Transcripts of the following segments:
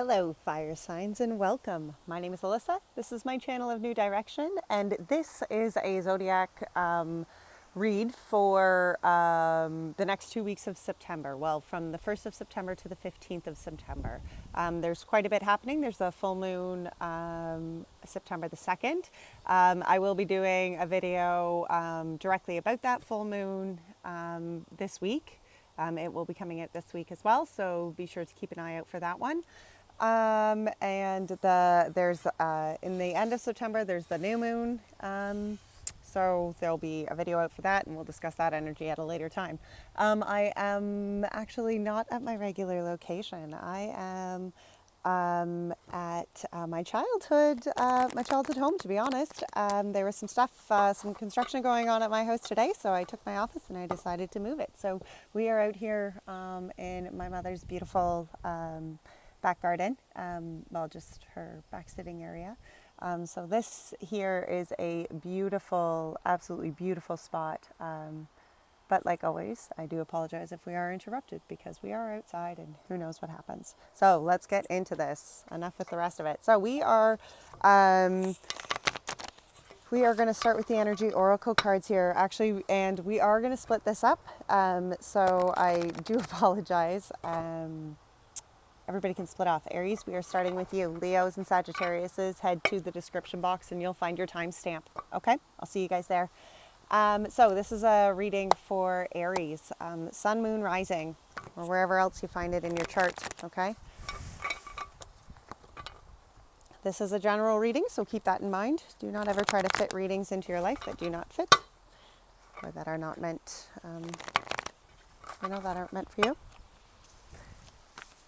Hello, fire signs, and welcome. My name is Alyssa. This is my channel of New Direction, and this is a zodiac read for the next 2 weeks of September. Well, from the 1st of September to the 15th of September. There's quite a bit happening. There's a full moon September the 2nd. I will be doing a video directly about that full moon this week. It will be coming out this week as well, so be sure to keep an eye out for that one. And there's in the end of September, there's the new moon. So there'll be a video out for that, and we'll discuss that energy at a later time. I am actually not at my regular location. I am at my childhood home, to be honest. There was some construction going on at my house today, so I took my office and I decided to move it. So we are out here in my mother's beautiful back garden, just her back sitting area. So this here is a beautiful, absolutely beautiful spot. But like always, I do apologize if we are interrupted because we are outside and who knows what happens. So let's get into this. Enough with the rest of it. So we are going to start with the energy oracle cards here, actually, and we are going to split this up. So I do apologize. Everybody can split off. Aries, we are starting with you. Leos and Sagittariuses, head to the description box and you'll find your timestamp. Okay, I'll see you guys there. So this is a reading for Aries, sun, moon, rising, or wherever else you find it in your chart. Okay. This is a general reading, so keep that in mind. Do not ever try to fit readings into your life that do not fit, or that are not meant, that aren't meant for you.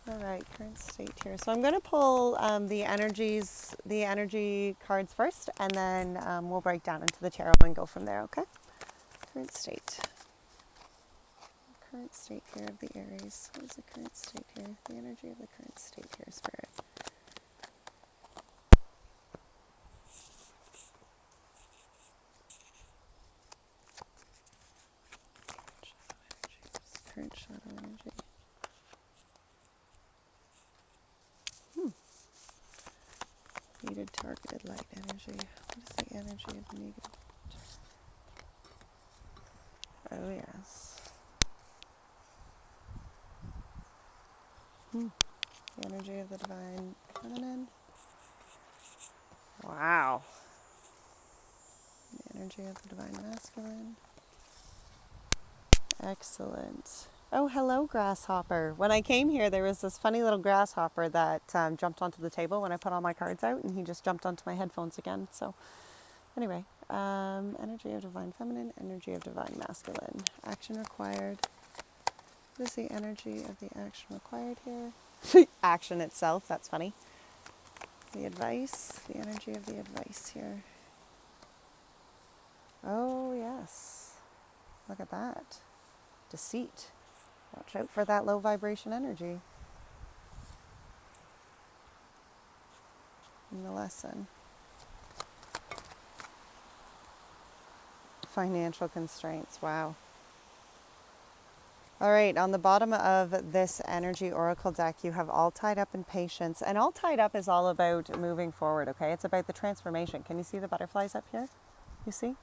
All right, current state here. So I'm going to pull the energy cards first, and then we'll break down into the tarot and go from there, okay? Current state. Current state here of the Aries. What is the current state here? The energy of the current state here, Spirit. Current shadow energy. Needed targeted light energy. What is the energy of needed? Oh, yes. The energy of the divine feminine. Wow. The energy of the divine masculine. Excellent. Oh, hello, grasshopper. When I came here, there was this funny little grasshopper that jumped onto the table when I put all my cards out, and he just jumped onto my headphones again. So anyway, energy of divine feminine, energy of divine masculine. Action required. What is the energy of the action required here? Action itself, that's funny. The advice, the energy of the advice here. Oh, yes. Look at that. Deceit. Watch out for that low vibration energy. In the lesson. Financial constraints. Wow. All right, on the bottom of this energy oracle deck, you have all tied up in patience. And all tied up is all about moving forward, okay? It's about the transformation. Can you see the butterflies up here? You see?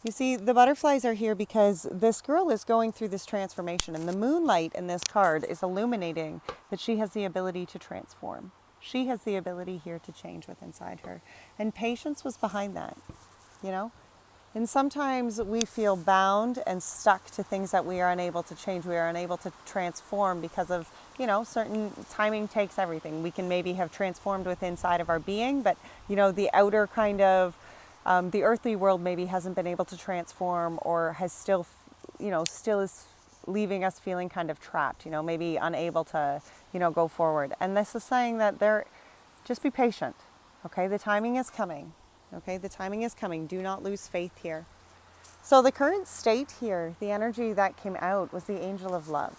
You see, the butterflies are here because this girl is going through this transformation, and the moonlight in this card is illuminating that she has the ability to transform. She has the ability here to change what's inside her. And patience was behind that, you know? And sometimes we feel bound and stuck to things that we are unable to change. We are unable to transform because of, certain timing takes everything. We can maybe have transformed within inside of our being, but, the outer kind of the earthly world maybe hasn't been able to transform, or has still is leaving us feeling kind of trapped, maybe unable to, go forward. And this is saying that just be patient, okay? The timing is coming, okay? The timing is coming. Do not lose faith here. So the current state here, the energy that came out was the angel of love.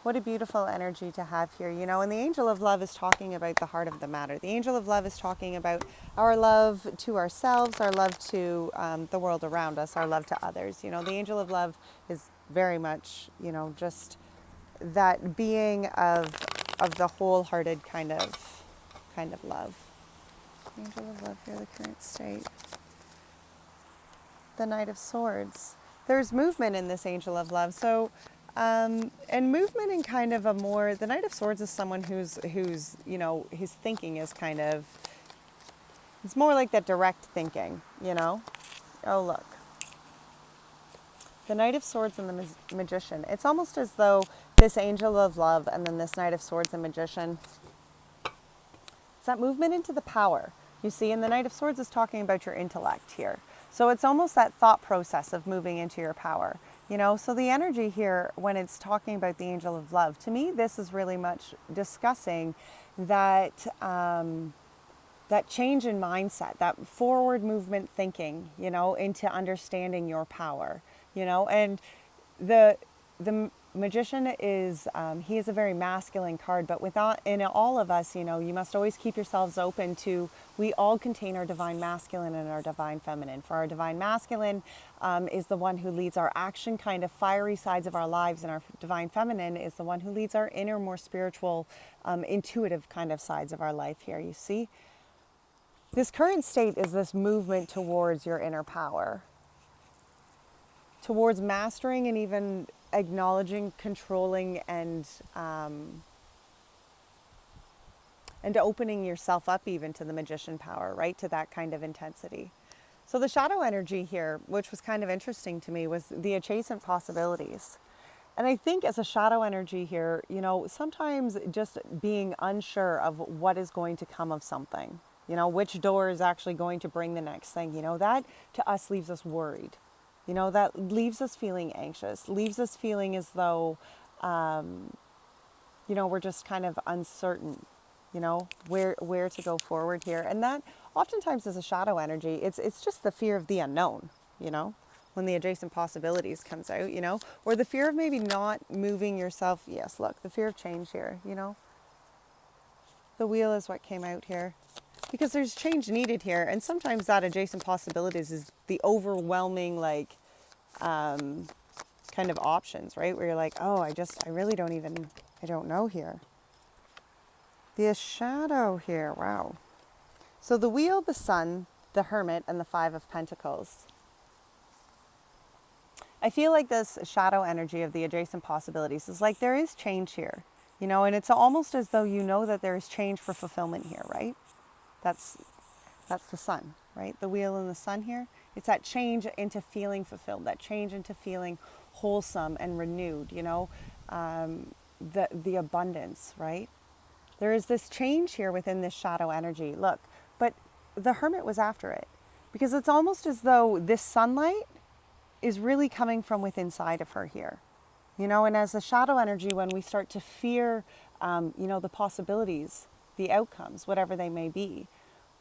What a beautiful energy to have here, and the angel of love is talking about the heart of the matter. The angel of love is talking about our love to ourselves, our love to the world around us, our love to others. The angel of love is very much, just that being of the wholehearted kind of kind of love. Angel of love here, the current state. The Knight of Swords. There's movement in this angel of love. So, and movement in kind of a more, the Knight of Swords is someone who's, you know, his thinking is kind of, it's more like that direct thinking, you know? Oh, look. The Knight of Swords and the Magician. It's almost as though this angel of love and then this Knight of Swords and Magician, it's that movement into the power. You see, and the Knight of Swords is talking about your intellect here. So it's almost that thought process of moving into your power. You know, so the energy here when it's talking about the angel of love, to me, this is really much discussing that that change in mindset, that forward movement thinking, you know, into understanding your power, you know, and the Magician is, he is a very masculine card, but in all of us, you know, you must always keep yourselves open to, we all contain our divine masculine and our divine feminine. For our divine masculine is the one who leads our action kind of fiery sides of our lives, and our divine feminine is the one who leads our inner, more spiritual, intuitive kind of sides of our life here, you see. This current state is this movement towards your inner power, towards mastering and even acknowledging, controlling, and opening yourself up even to the magician power, right? To that kind of intensity. So the shadow energy here, which was kind of interesting to me, was the adjacent possibilities. And I think as a shadow energy here, you know, sometimes just being unsure of what is going to come of something, you know, which door is actually going to bring the next thing, you know, that to us leaves us worried. You know, that leaves us feeling anxious, leaves us feeling as though, you know, we're just kind of uncertain, you know, where to go forward here. And that oftentimes is a shadow energy. It's just the fear of the unknown, you know, when the adjacent possibilities comes out, you know, or the fear of maybe not moving yourself. Yes, look, the fear of change here, you know. The wheel is what came out here. Because there's change needed here. And sometimes that adjacent possibilities is the overwhelming, like, kind of options, right? Where you're like, oh, I don't know here. The shadow here, wow. So the wheel, the sun, the hermit, and the 5 of Pentacles. I feel like this shadow energy of the adjacent possibilities is like there is change here, you know, and it's almost as though you know that there is change for fulfillment here, right? That's the sun, right? The wheel and the sun here. It's that change into feeling fulfilled, that change into feeling wholesome and renewed, you know, the abundance, right? There is this change here within this shadow energy. Look, but the hermit was after it because it's almost as though this sunlight is really coming from within inside of her here, you know, and as the shadow energy, when we start to fear, you know, the possibilities, the outcomes, whatever they may be,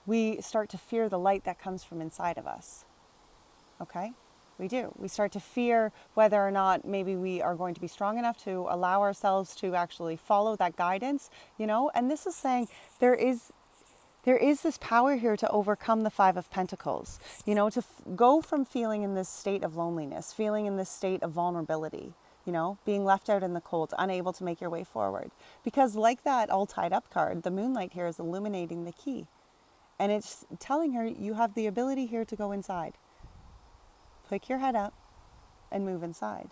we start to fear the light that comes from inside of us. Okay? We do. We start to fear whether or not maybe we are going to be strong enough to allow ourselves to actually follow that guidance, you know? And this is saying there is this power here to overcome the 5 of Pentacles, you know, to go from feeling in this state of loneliness, feeling in this state of vulnerability, you know, being left out in the cold, unable to make your way forward. Because like that all tied up card, the moonlight here is illuminating the key. And it's telling her you have the ability here to go inside. Pick your head up and move inside.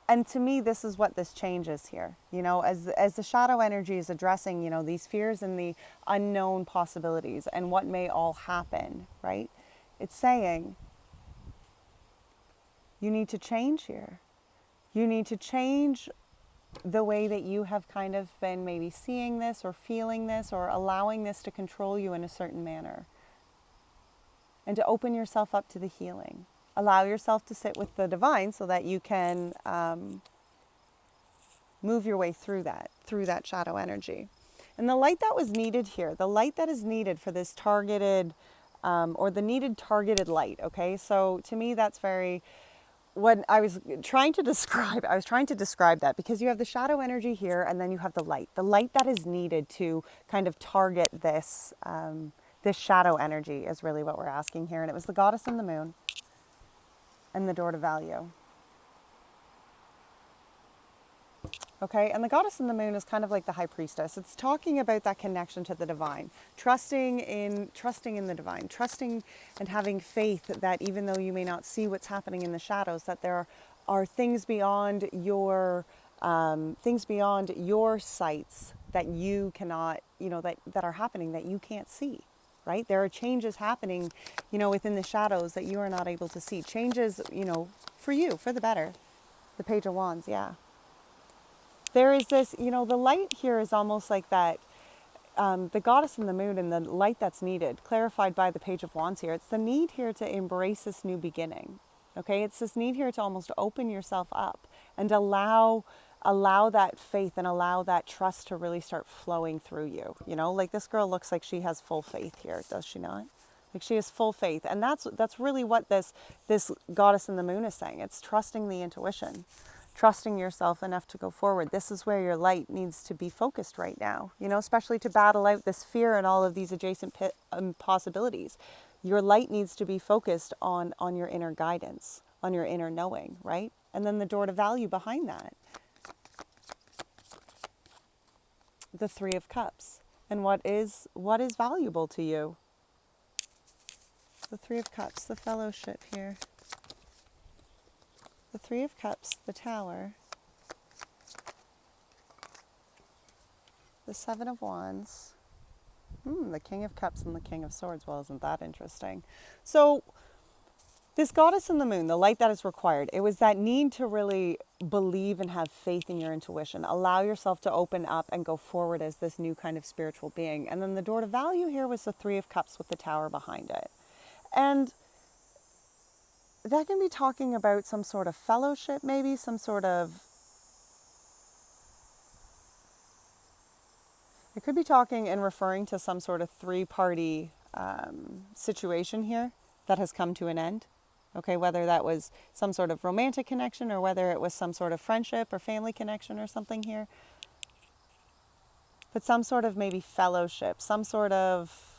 And to me, this is what this change is here. You know, as the shadow energy is addressing, you know, these fears and the unknown possibilities and what may all happen, right? It's saying you need to change here. You need to change the way that you have kind of been maybe seeing this or feeling this or allowing this to control you in a certain manner. And to open yourself up to the healing. Allow yourself to sit with the divine so that you can move your way through that shadow energy. And the light that was needed here, the light that is needed for this targeted, or the needed targeted light, okay? So to me, that's very, when I was trying to describe that because you have the shadow energy here and then you have the light that is needed to kind of target this, this shadow energy is really what we're asking here. And it was the goddess and the moon. And the door to value. Okay, and the goddess in the moon is kind of like the high priestess. It's talking about that connection to the divine, trusting in the divine, trusting and having faith that even though you may not see what's happening in the shadows, that there are things beyond your sights that you cannot, that are happening that you can't see. Right? There are changes happening, within the shadows that you are not able to see. Changes, for you, for the better. The Page of Wands, yeah. There is this, the light here is almost like that, the goddess in the moon and the light that's needed, clarified by the Page of Wands here. It's the need here to embrace this new beginning. Okay, it's this need here to almost open yourself up and allow that faith and allow that trust to really start flowing through you. Like this girl looks like she has full faith here, does she not? Like she has full faith, and that's really what this goddess in the moon is saying. It's trusting the intuition, trusting yourself enough to go forward. This is where your light needs to be focused right now, especially to battle out this fear and all of these adjacent possibilities. Your light needs to be focused on your inner guidance, on your inner knowing, right? And then the door to value behind that. The Three of Cups. And what is valuable to you? The Three of Cups, the fellowship here. The Three of Cups, the Tower. The Seven of Wands. The King of Cups and the King of Swords. Well, isn't that interesting? So this goddess in the moon, the light that is required, it was that need to really believe and have faith in your intuition. Allow yourself to open up and go forward as this new kind of spiritual being. And then the door to value here was the Three of Cups with the Tower behind it. And that can be talking about some sort of fellowship, maybe some sort of, it could be talking and referring to some sort of three-party situation here that has come to an end. Okay, whether that was some sort of romantic connection or whether it was some sort of friendship or family connection or something here. But some sort of maybe fellowship, some sort of,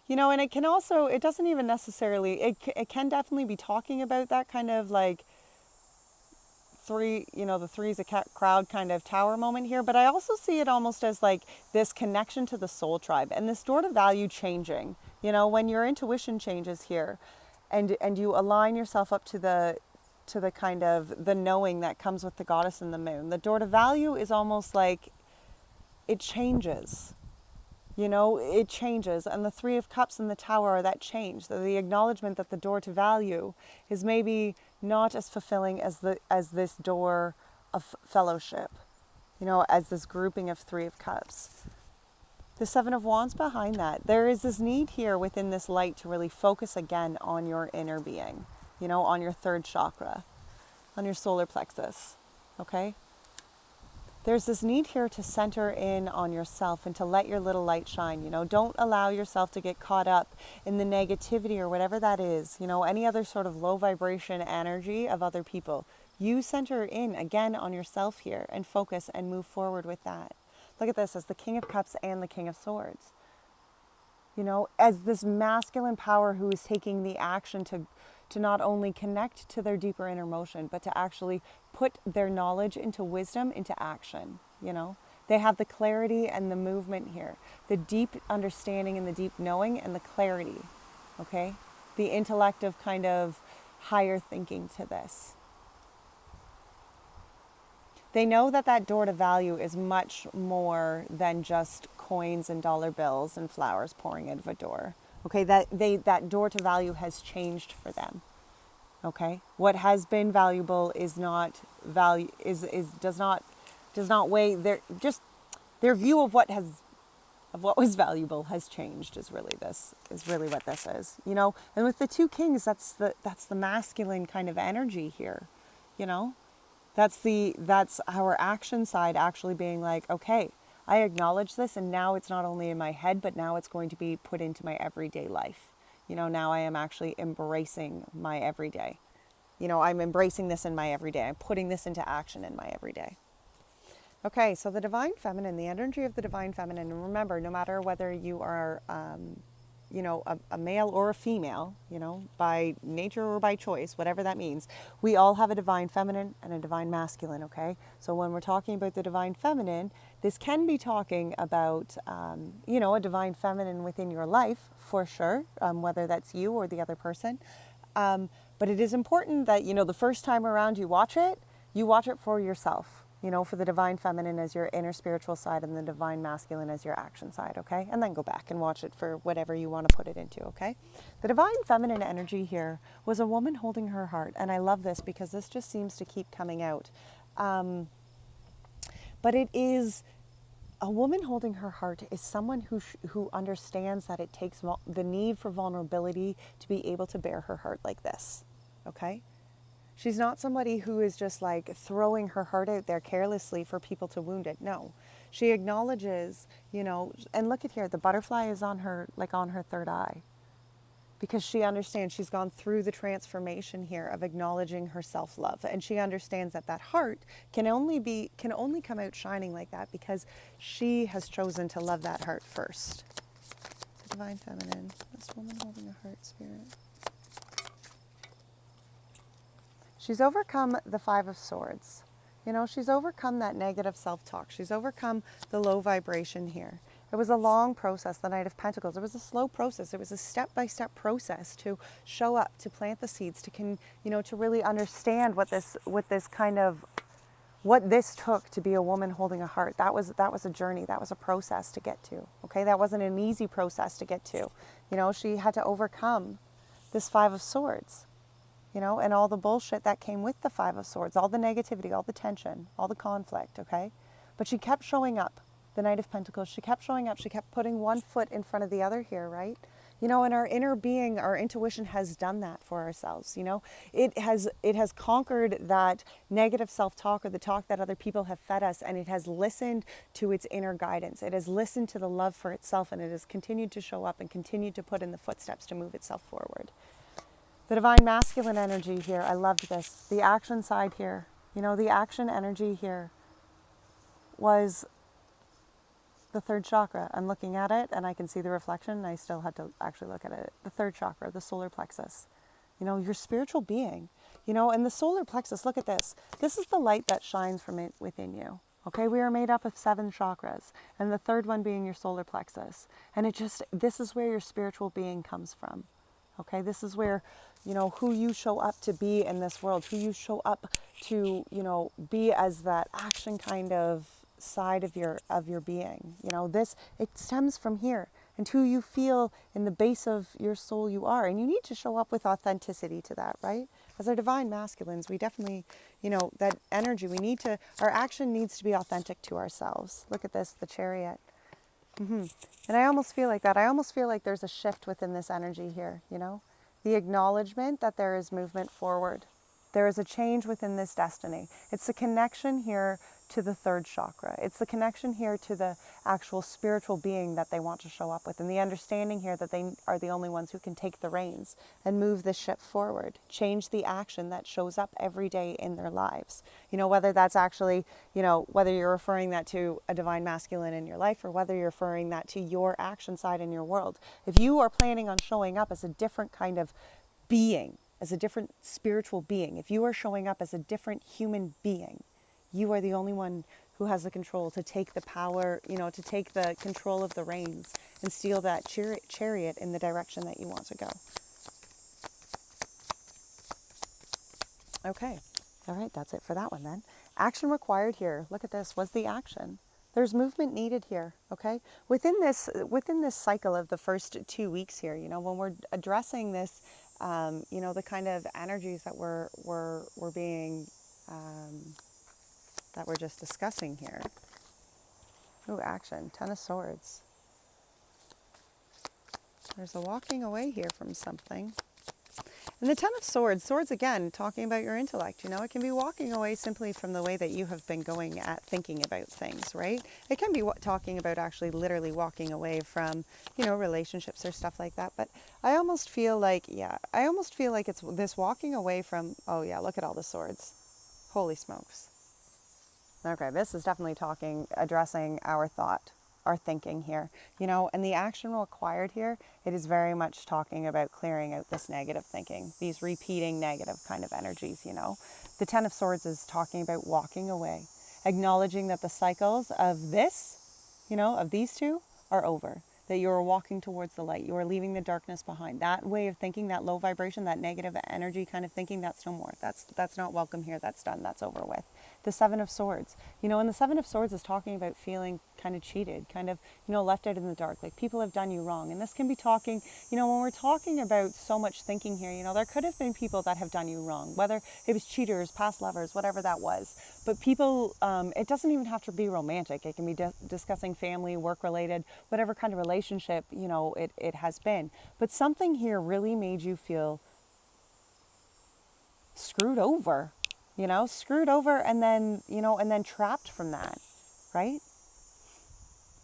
and it can also, it doesn't even necessarily, it can definitely be talking about that kind of like the three's a crowd kind of tower moment here. But I also see it almost as like this connection to the soul tribe and this door to value changing. When your intuition changes here and you align yourself up to the kind of the knowing that comes with the goddess in the moon, the door to value is almost like it changes. It changes. And the Three of Cups and the Tower are that change. The acknowledgement that the door to value is maybe not as fulfilling as this door of fellowship, as this grouping of Three of Cups. The Seven of Wands behind that. There is this need here within this light to really focus again on your inner being, on your third chakra, on your solar plexus, okay? There's this need here to center in on yourself and to let your little light shine. Don't allow yourself to get caught up in the negativity or whatever that is, any other sort of low vibration energy of other people. You center in again on yourself here and focus and move forward with that. Look at this as the King of Cups and the King of Swords. As this masculine power who is taking the action to not only connect to their deeper inner motion, but to actually put their knowledge into wisdom, into action. They have the clarity and the movement here, the deep understanding and the deep knowing and the clarity, okay? The intellect of kind of higher thinking to this. They know that door to value is much more than just coins and dollar bills and flowers pouring out of a door. Okay, that door to value has changed for them. Okay, what has been valuable is not value does not weigh their view of what was valuable has changed. Is really what this is. And with the two kings, that's the masculine kind of energy here. That's our action side actually being like, okay, I acknowledge this, and now it's not only in my head, but now it's going to be put into my everyday life. Now I am actually embracing my everyday. I'm embracing this in my everyday. I'm putting this into action in my everyday. Okay, so the divine feminine, the energy of the divine feminine, and remember, no matter whether you are a male or a female, by nature or by choice, whatever that means, we all have a divine feminine and a divine masculine, okay? So when we're talking about the divine feminine, this can be talking about, a divine feminine within your life, for sure, whether that's you or the other person. But it is important that, the first time around you watch it for yourself. For the divine feminine as your inner spiritual side and the divine masculine as your action side, okay? And then go back and watch it for whatever you want to put it into, okay? The divine feminine energy here was a woman holding her heart. And I love this because this just seems to keep coming out. But it is a woman holding her heart is someone who understands that it takes the need for vulnerability to be able to bear her heart like this, okay? She's not somebody who is just like throwing her heart out there carelessly for people to wound it. No, she acknowledges, and look at here, the butterfly is on her third eye, because she understands she's gone through the transformation here of acknowledging her self-love. And she understands that heart can only come out shining like that because she has chosen to love that heart first. The divine feminine, this woman holding a heart, spirit. She's overcome the Five of Swords. She's overcome that negative self-talk. She's overcome the low vibration here. It was a long process, the Knight of Pentacles. It was a slow process. It was a step-by-step process to show up, to plant the seeds, to really understand what this took to be a woman holding a heart. That was a journey. That was a process to get to. Okay, that wasn't an easy process to get to. She had to overcome this Five of Swords. And all the bullshit that came with the Five of Swords, all the negativity, all the tension, all the conflict, okay? But she kept showing up, the Knight of Pentacles. She kept showing up. She kept putting one foot in front of the other here, right? And our inner being, our intuition has done that for ourselves, It has conquered that negative self-talk or the talk that other people have fed us, and it has listened to its inner guidance. It has listened to the love for itself, and it has continued to show up and continued to put in the footsteps to move itself forward. The divine masculine energy here, I loved this. The action side here, the action energy here was the third chakra. I'm looking at it and I can see the reflection, and I still had to actually look at it. The third chakra, the solar plexus, your spiritual being, and the solar plexus, look at this. This is the light that shines from it within you. Okay, we are made up of 7 chakras, and the third one being your solar plexus. And this is where your spiritual being comes from. Okay, this is where, who you show up to be in this world, who you show up to, be as that action kind of side of your being. It stems from here, and who you feel in the base of your soul you are. And you need to show up with authenticity to that, right? As our divine masculines, we definitely, that energy, our action needs to be authentic to ourselves. Look at this, the Chariot. And I almost feel like that. I almost feel like there's a shift within this energy here, the acknowledgement that there is movement forward. There is a change within this destiny. It's the connection here to the third chakra. It's the connection here to the actual spiritual being that they want to show up with, and the understanding here that they are the only ones who can take the reins and move the ship forward, change the action that shows up every day in their lives. Whether that's actually, whether you're referring that to a divine masculine in your life, or whether you're referring that to your action side in your world. If you are planning on showing up as a different kind of being, as a different spiritual being, if you are showing up as a different human being, you are the only one who has the control to take the power, to take the control of the reins and steal that chariot in the direction that you want to go. Okay. All right. That's it for that one then. Action required here. Look at this. Was the action. There's movement needed here. Okay. Within this cycle of the first 2 weeks here, when we're addressing this, the kind of energies that we're being, that we're just discussing here. Ooh, action. 10 of Swords. There's a walking away here from something. And the 10 of Swords again, talking about your intellect, it can be walking away simply from the way that you have been going at thinking about things, right? It can be talking about actually literally walking away from, relationships or stuff like that. But I almost feel like it's this walking away from, oh yeah, look at all the swords. Holy smokes. Okay, this is definitely addressing our thought. our thinking here, you know, and the action required here, it is very much talking about clearing out this negative thinking, these repeating negative kind of energies, you know. The Ten of Swords is talking about walking away, acknowledging that the cycles of this, you know, of these two are over, that you are walking towards the light. You are leaving the darkness behind. That way of thinking, that low vibration, that negative energy kind of thinking, that's no more. That's not welcome here. That's done. That's over with. The Seven of Swords, you know, and the Seven of Swords is talking about feeling kind of cheated, kind of, you know, left out in the dark, like people have done you wrong. And this can be talking, you know, when we're talking about so much thinking here, you know, there could have been people that have done you wrong, whether it was cheaters, past lovers, whatever that was. But people, it doesn't even have to be romantic. It can be discussing family, work related, whatever kind of relationship, you know, it has been. But something here really made you feel screwed over, you know, screwed over and then, you know, and then trapped from that, right?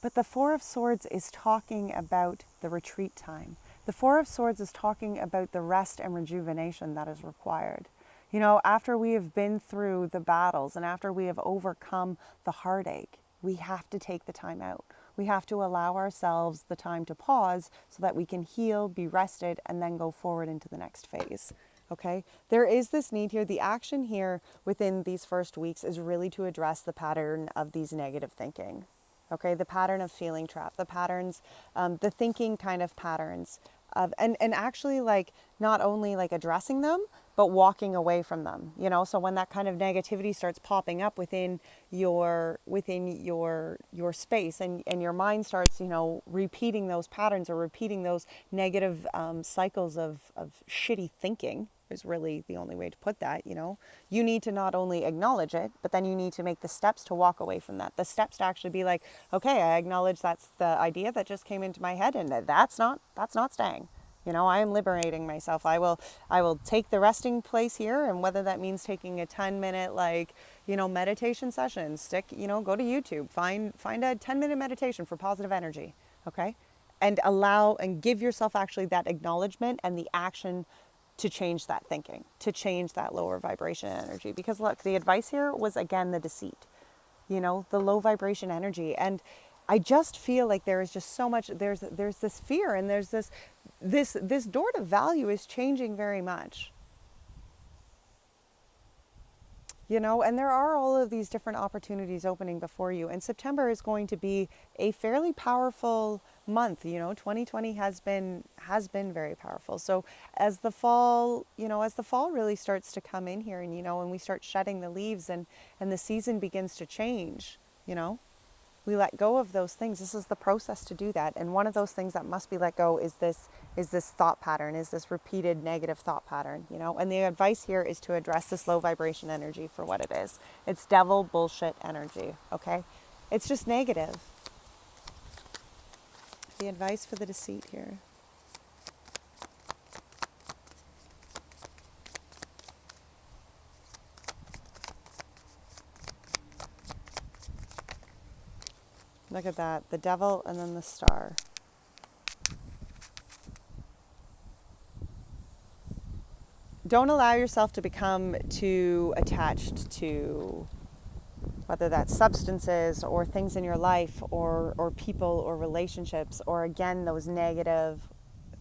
But the Four of Swords is talking about the retreat time. The Four of Swords is talking about the rest and rejuvenation that is required. You know, after we have been through the battles and after we have overcome the heartache, we have to take the time out. We have to allow ourselves the time to pause so that we can heal, be rested, and then go forward into the next phase. Okay, there is this need here. The action here within these first weeks is really to address the pattern of these negative thinking. Okay, the pattern of feeling trapped, the patterns, the thinking kind of patterns of, and actually like not only like addressing them, but walking away from them, you know. So when that kind of negativity starts popping up within your space and your mind starts, you know, repeating those patterns or repeating those negative cycles of shitty thinking, is really the only way to put that, you know. You need to not only acknowledge it, but then you need to make the steps to walk away from that. The steps to actually be like, okay, I acknowledge that's the idea that just came into my head and that's not staying. You know, I am liberating myself. I will take the resting place here, and whether that means taking a 10-minute like, you know, meditation session, go to YouTube, find a 10-minute meditation for positive energy, okay? And allow and give yourself actually that acknowledgement and the action to change that thinking, to change that lower vibration energy. Because look, the advice here was again the deceit, you know, the low vibration energy. And I just feel like there is just so much, there's this fear and there's this door to value is changing very much. You know, and there are all of these different opportunities opening before you. And September is going to be a fairly powerful month. You know, 2020 has been very powerful. So as the fall, you know, as the fall really starts to come in here and, you know, and we start shedding the leaves and the season begins to change, you know, we let go of those things. This is the process to do that. And one of those things that must be let go is this thought pattern, is this repeated negative thought pattern, you know. And the advice here is to address this low vibration energy for what it is. It's devil bullshit energy, okay? It's just negative. The advice for the deceit here. Look at that, the devil and then the star. Don't allow yourself to become too attached to whether that's substances or things in your life or people or relationships or again those negative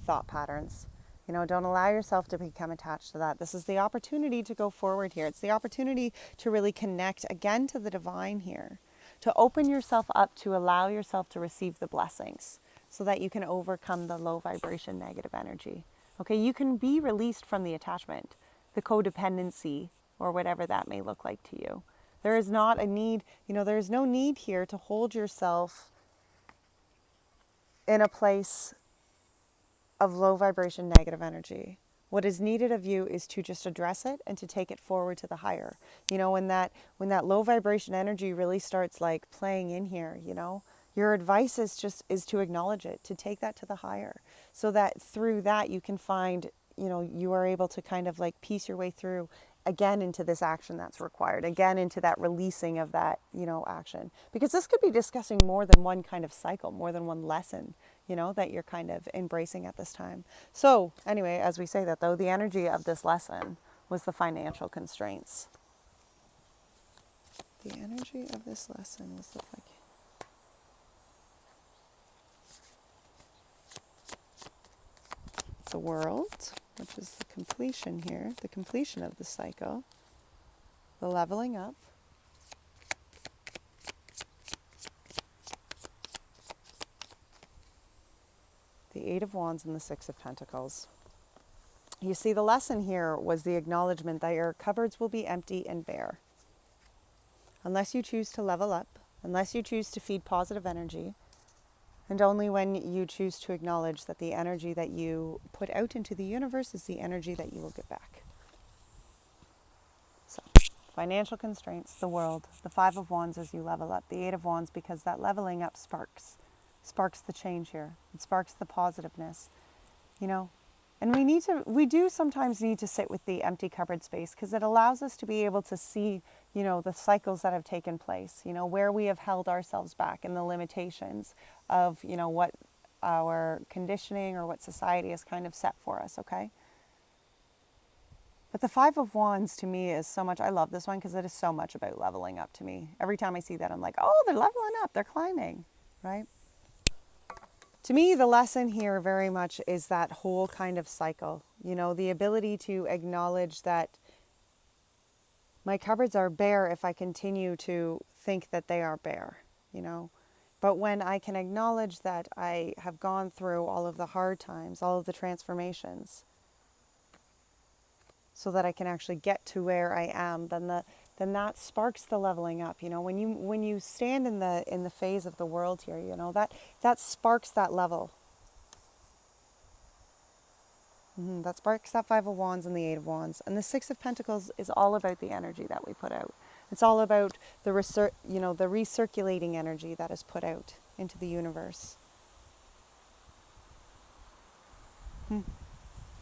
thought patterns. You know, don't allow yourself to become attached to that. This is the opportunity to go forward here. It's the opportunity to really connect again to the divine here, to open yourself up, to allow yourself to receive the blessings so that you can overcome the low vibration negative energy. Okay, you can be released from the attachment, the codependency, or whatever that may look like to you. There is not a need, you know, there is no need here to hold yourself in a place of low vibration negative energy. What is needed of you is to just address it and to take it forward to the higher. You know, when that low vibration energy really starts like playing in here, you know, your advice is to acknowledge it, to take that to the higher, so that through that you can find, you know, you are able to kind of like piece your way through again into this action that's required, again into that releasing of that, you know, action. Because this could be discussing more than one kind of cycle, more than one lesson, you know, that you're kind of embracing at this time. So anyway, as we say that though, the energy of this lesson was the financial constraints. The energy of this lesson was the the world, which is the completion here, the completion of the cycle, the leveling up. The Eight of Wands and the Six of Pentacles. You see, the lesson here was the acknowledgement that your cupboards will be empty and bare. Unless you choose to level up, unless you choose to feed positive energy, and only when you choose to acknowledge that the energy that you put out into the universe is the energy that you will get back. So, financial constraints, the world, the Five of Wands as you level up, the Eight of Wands because that leveling up sparks the change here. It sparks the positiveness, you know. And we do sometimes need to sit with the empty cupboard space because it allows us to be able to see, you know, the cycles that have taken place, you know, where we have held ourselves back and the limitations of, you know, what our conditioning or what society has kind of set for us, okay? But the Five of Wands to me is so much, I love this one because it is so much about leveling up to me. Every time I see that, I'm like, oh, they're leveling up, they're climbing, right? To me, the lesson here very much is that whole kind of cycle, you know, the ability to acknowledge that my cupboards are bare if I continue to think that they are bare, you know. But when I can acknowledge that I have gone through all of the hard times, all of the transformations, so that I can actually get to where I am, then that sparks the leveling up. You know, when you stand in the phase of the world here, you know, that sparks that level. That sparks that Five of Wands and the Eight of Wands. And the Six of Pentacles is all about the energy that we put out. It's all about the recirculating energy that is put out into the universe.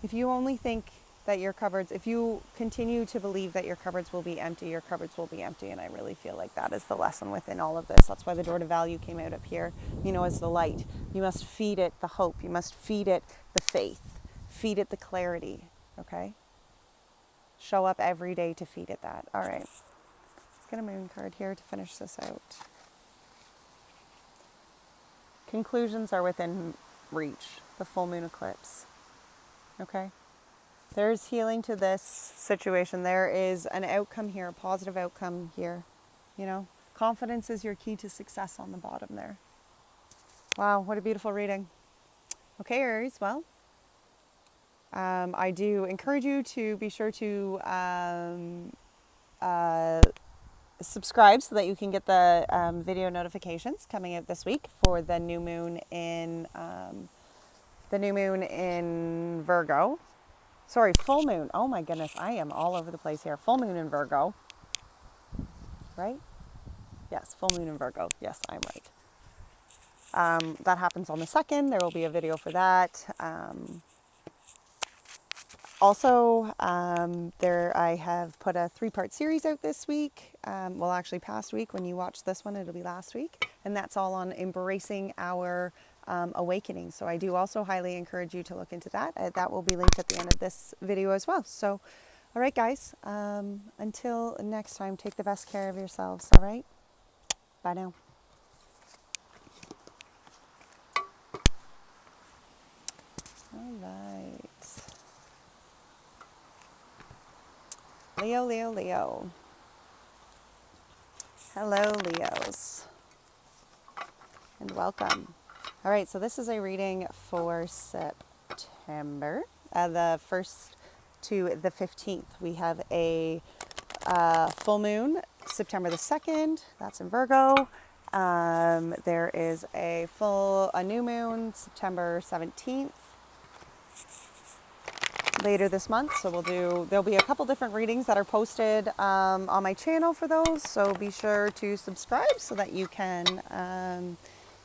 If you only think that your cupboards, if you continue to believe that your cupboards will be empty, your cupboards will be empty. And I really feel like that is the lesson within all of this. That's why the door to value came out up here, you know, as the light. You must feed it the hope. You must feed it the faith. Feed it the clarity, okay? Show up every day to feed it that. All right. Let's get a moon card here to finish this out. Conclusions are within reach. The full moon eclipse, okay? There's healing to this situation. There is an outcome here, a positive outcome here. You know, confidence is your key to success on the bottom there. Wow, what a beautiful reading. Okay, Aries, well, I do encourage you to be sure to subscribe so that you can get the video notifications coming out this week for the new moon in Virgo. Sorry, full moon. Oh my goodness, I am all over the place here. Full moon in Virgo, right? Yes, full moon in Virgo. Yes, I'm right. That happens on the 2nd. There will be a video for that. Also, I have put a 3-part series out this week. Well, actually past week. When you watch this one, it'll be last week. And that's all on embracing our awakening. So I do also highly encourage you to look into that. That will be linked at the end of this video as well. So, all right, guys, until next time, take the best care of yourselves, all right? Bye now. All right. Leo, Leo, Leo. Hello, Leos. And welcome. All right, so this is a reading for September, the 1st to the 15th. We have a full moon, September the 2nd. That's in Virgo. There is a new moon, September 17th. Later this month, so there'll be a couple different readings that are posted on my channel for those, so be sure to subscribe so that you can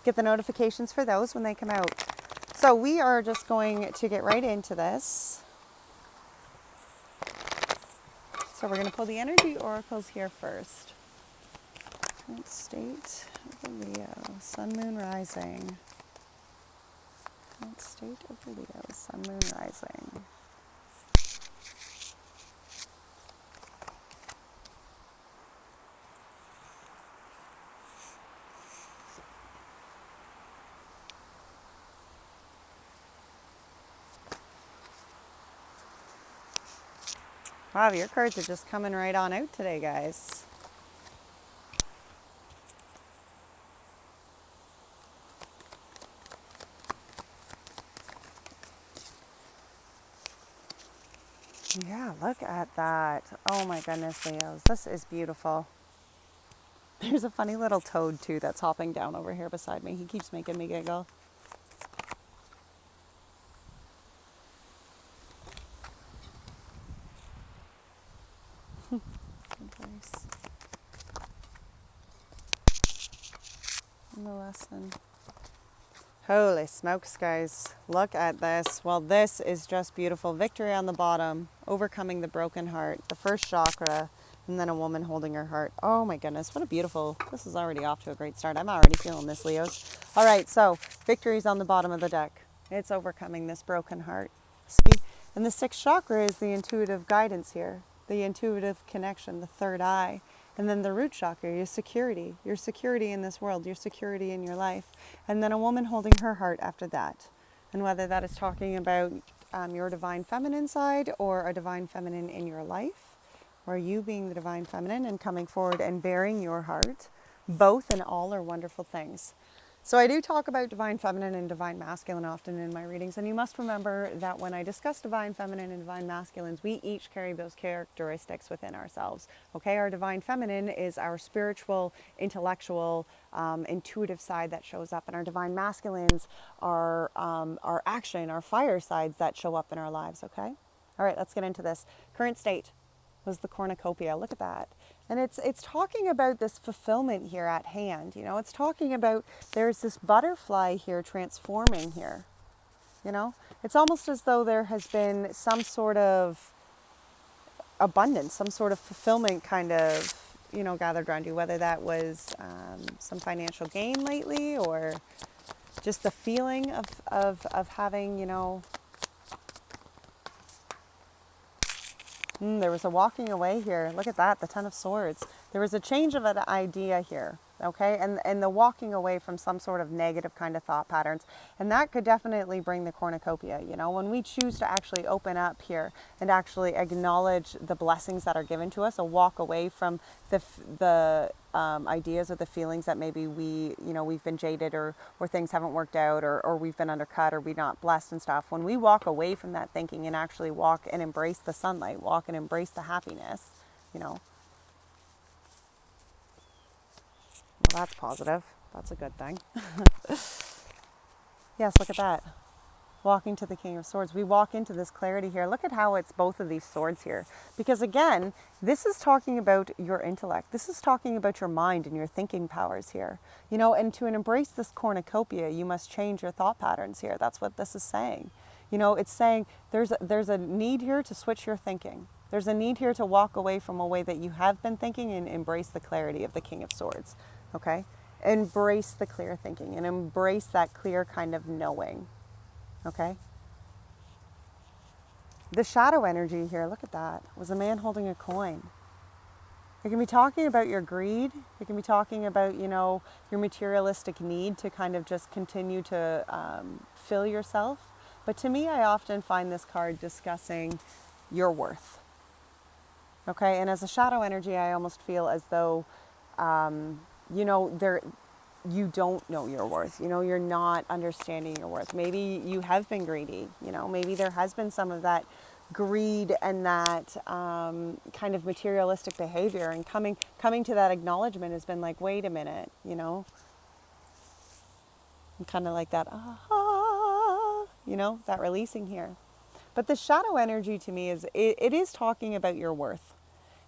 get the notifications for those when they come out. So we are just going to get right into this. So we're going to pull the energy oracles here first. Current state of the Leo, Sun, Moon, Rising. Current state of the Leo, Sun, Moon, Rising. Wow, your cards are just coming right on out today, guys. Yeah, look at that. Oh my goodness, Leos. This is beautiful. There's a funny little toad, too, that's hopping down over here beside me. He keeps making me giggle. Advice. And the lesson. Holy smokes, guys. Look at this. Well, this is just beautiful. Victory on the bottom. Overcoming the broken heart. The first chakra. And then a woman holding her heart. Oh my goodness. What a beautiful. This is already off to a great start. I'm already feeling this, Leos. All right. So victory's on the bottom of the deck. It's overcoming this broken heart. See? And the sixth chakra is the intuitive guidance here. The intuitive connection. The third eye. And then the root chakra, your security in this world, your security in your life. And then a woman holding her heart after that. And whether that is talking about your divine feminine side or a divine feminine in your life, or you being the divine feminine and coming forward and bearing your heart, both and all are wonderful things. So I do talk about divine feminine and divine masculine often in my readings, and you must remember that when I discuss divine feminine and divine masculines, we each carry those characteristics within ourselves. Okay, our divine feminine is our spiritual, intellectual, intuitive side that shows up, and our divine masculines are our action, our fire sides that show up in our lives. Okay, all right, let's get into this. Current state was the cornucopia. Look at that. And it's talking about this fulfillment here at hand. You know, it's talking about there's this butterfly here transforming here. You know, it's almost as though there has been some sort of abundance, some sort of fulfillment kind of, you know, gathered around you, whether that was some financial gain lately or just the feeling of having, you know, there was a walking away here. Look at that, the Ten of Swords. There was a change of an idea here, okay? And the walking away from some sort of negative kind of thought patterns. And that could definitely bring the cornucopia, you know? When we choose to actually open up here and actually acknowledge the blessings that are given to us, a walk away from the ideas or the feelings that maybe we've been jaded or things haven't worked out or we've been undercut or we're not blessed and stuff. When we walk away from that thinking and actually walk and embrace the sunlight, walk and embrace the happiness, you know, well, that's positive. That's a good thing. Yes, look at that. Walking to the King of Swords. We walk into this clarity here. Look at how it's both of these swords here. Because again, this is talking about your intellect. This is talking about your mind and your thinking powers here. You know, and to embrace this cornucopia, you must change your thought patterns here. That's what this is saying. You know, it's saying there's a need here to switch your thinking. There's a need here to walk away from a way that you have been thinking and embrace the clarity of the King of Swords. Okay? Embrace the clear thinking and embrace that clear kind of knowing. Okay? The shadow energy here, look at that, was a man holding a coin. It can be talking about your greed. It can be talking about, you know, your materialistic need to kind of just continue to fill yourself. But to me, I often find this card discussing your worth. Okay? And as a shadow energy, I almost feel as though, you know, you don't know your worth. You know, you're not understanding your worth. Maybe you have been greedy. You know, maybe there has been some of that greed and that kind of materialistic behavior, and coming to that acknowledgement has been like, wait a minute, you know, and kind of like that, you know, that releasing here. But the shadow energy to me is, it is talking about your worth.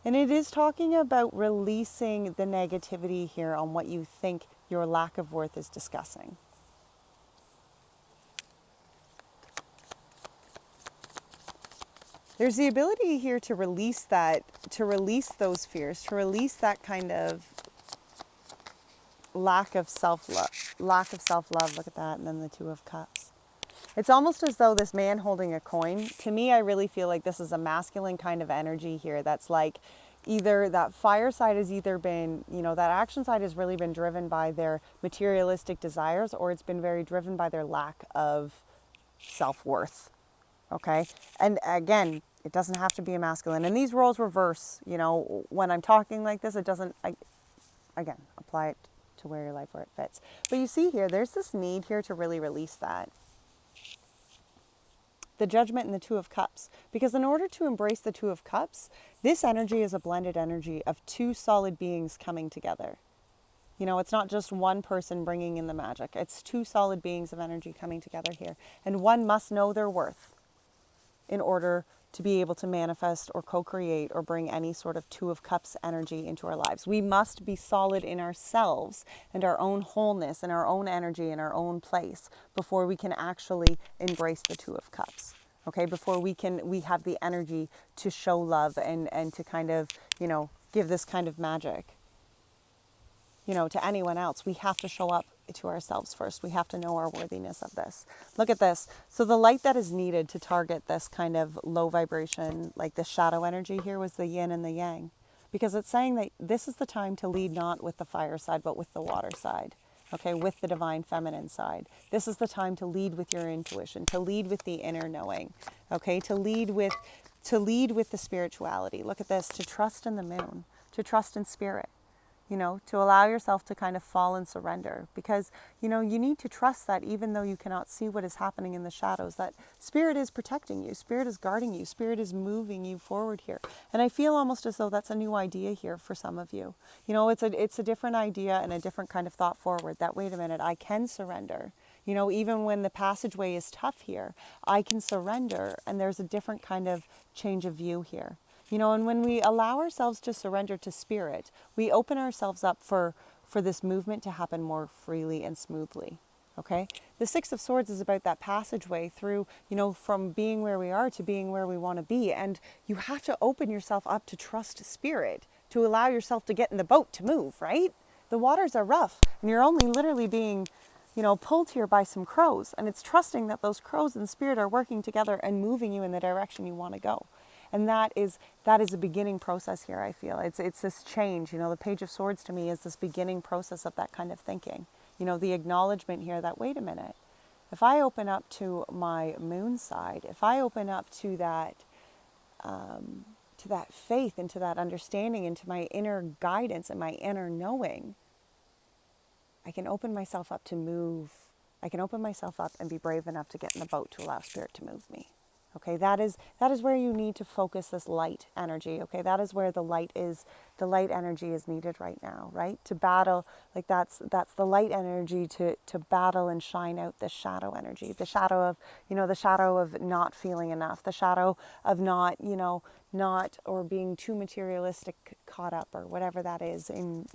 And it is talking about releasing the negativity here on what you think your lack of worth is discussing. There's the ability here to release that, to release those fears, to release that kind of lack of self-love. Look at that. And then the Two of Cups. It's almost as though this man holding a coin, to me, I really feel like this is a masculine kind of energy here. That's like either that fire side has either been, you know, that action side has really been driven by their materialistic desires, or it's been very driven by their lack of self-worth. Okay. And again, It doesn't have to be a masculine. And these roles reverse, when I'm talking like this, it doesn't, again, apply it to where your life, where it fits. But you see here, there's this need here to really release that. The Judgment and the Two of Cups. Because in order to embrace the Two of Cups, this energy is a blended energy of two solid beings coming together. It's not just one person bringing in the magic. It's two solid beings of energy coming together here. And one must know their worth in order to be able to manifest or co-create or bring any sort of Two of Cups energy into our lives. We must be solid in ourselves and our own wholeness and our own energy and our own place before we can actually embrace the Two of Cups. Okay, before we have the energy to show love and to kind of, give this kind of magic, to anyone else. We have to show up to ourselves first. We have to know our worthiness of this. Look at this. So the light that is needed to target this kind of low vibration, like the shadow energy here, was the yin and the yang. Because it's saying that this is the time to lead not with the fire side, but with the water side. Okay, with the divine feminine side. This is the time to lead with your intuition, to lead with the inner knowing. Okay, to lead with the spirituality. Look at this, to trust in the moon, to trust in spirit. To allow yourself to kind of fall and surrender, because, you need to trust that even though you cannot see what is happening in the shadows, that spirit is protecting you, spirit is guarding you, spirit is moving you forward here. And I feel almost as though that's a new idea here for some of you. It's a different idea and a different kind of thought forward that, wait a minute, I can surrender. Even when the passageway is tough here, I can surrender, and there's a different kind of change of view here. And when we allow ourselves to surrender to spirit, we open ourselves up for this movement to happen more freely and smoothly. Okay? The Six of Swords is about that passageway through, from being where we are to being where we want to be. And you have to open yourself up to trust spirit, to allow yourself to get in the boat to move, right? The waters are rough, and you're only literally being, pulled here by some crows. And it's trusting that those crows and spirit are working together and moving you in the direction you want to go. And that is a beginning process here, I feel. It's this change. The Page of Swords to me is this beginning process of that kind of thinking. The acknowledgement here that, wait a minute, if I open up to my moon side, if I open up to that faith and to that understanding and to my inner guidance and my inner knowing, I can open myself up to move. I can open myself up and be brave enough to get in the boat to allow spirit to move me. Okay, that is where you need to focus this light energy. Okay, that is where the light energy is needed right now, right? To battle, like that's the light energy to battle and shine out the shadow energy, the shadow of, the shadow of not feeling enough, the shadow of not or being too materialistic, caught up, or whatever that is in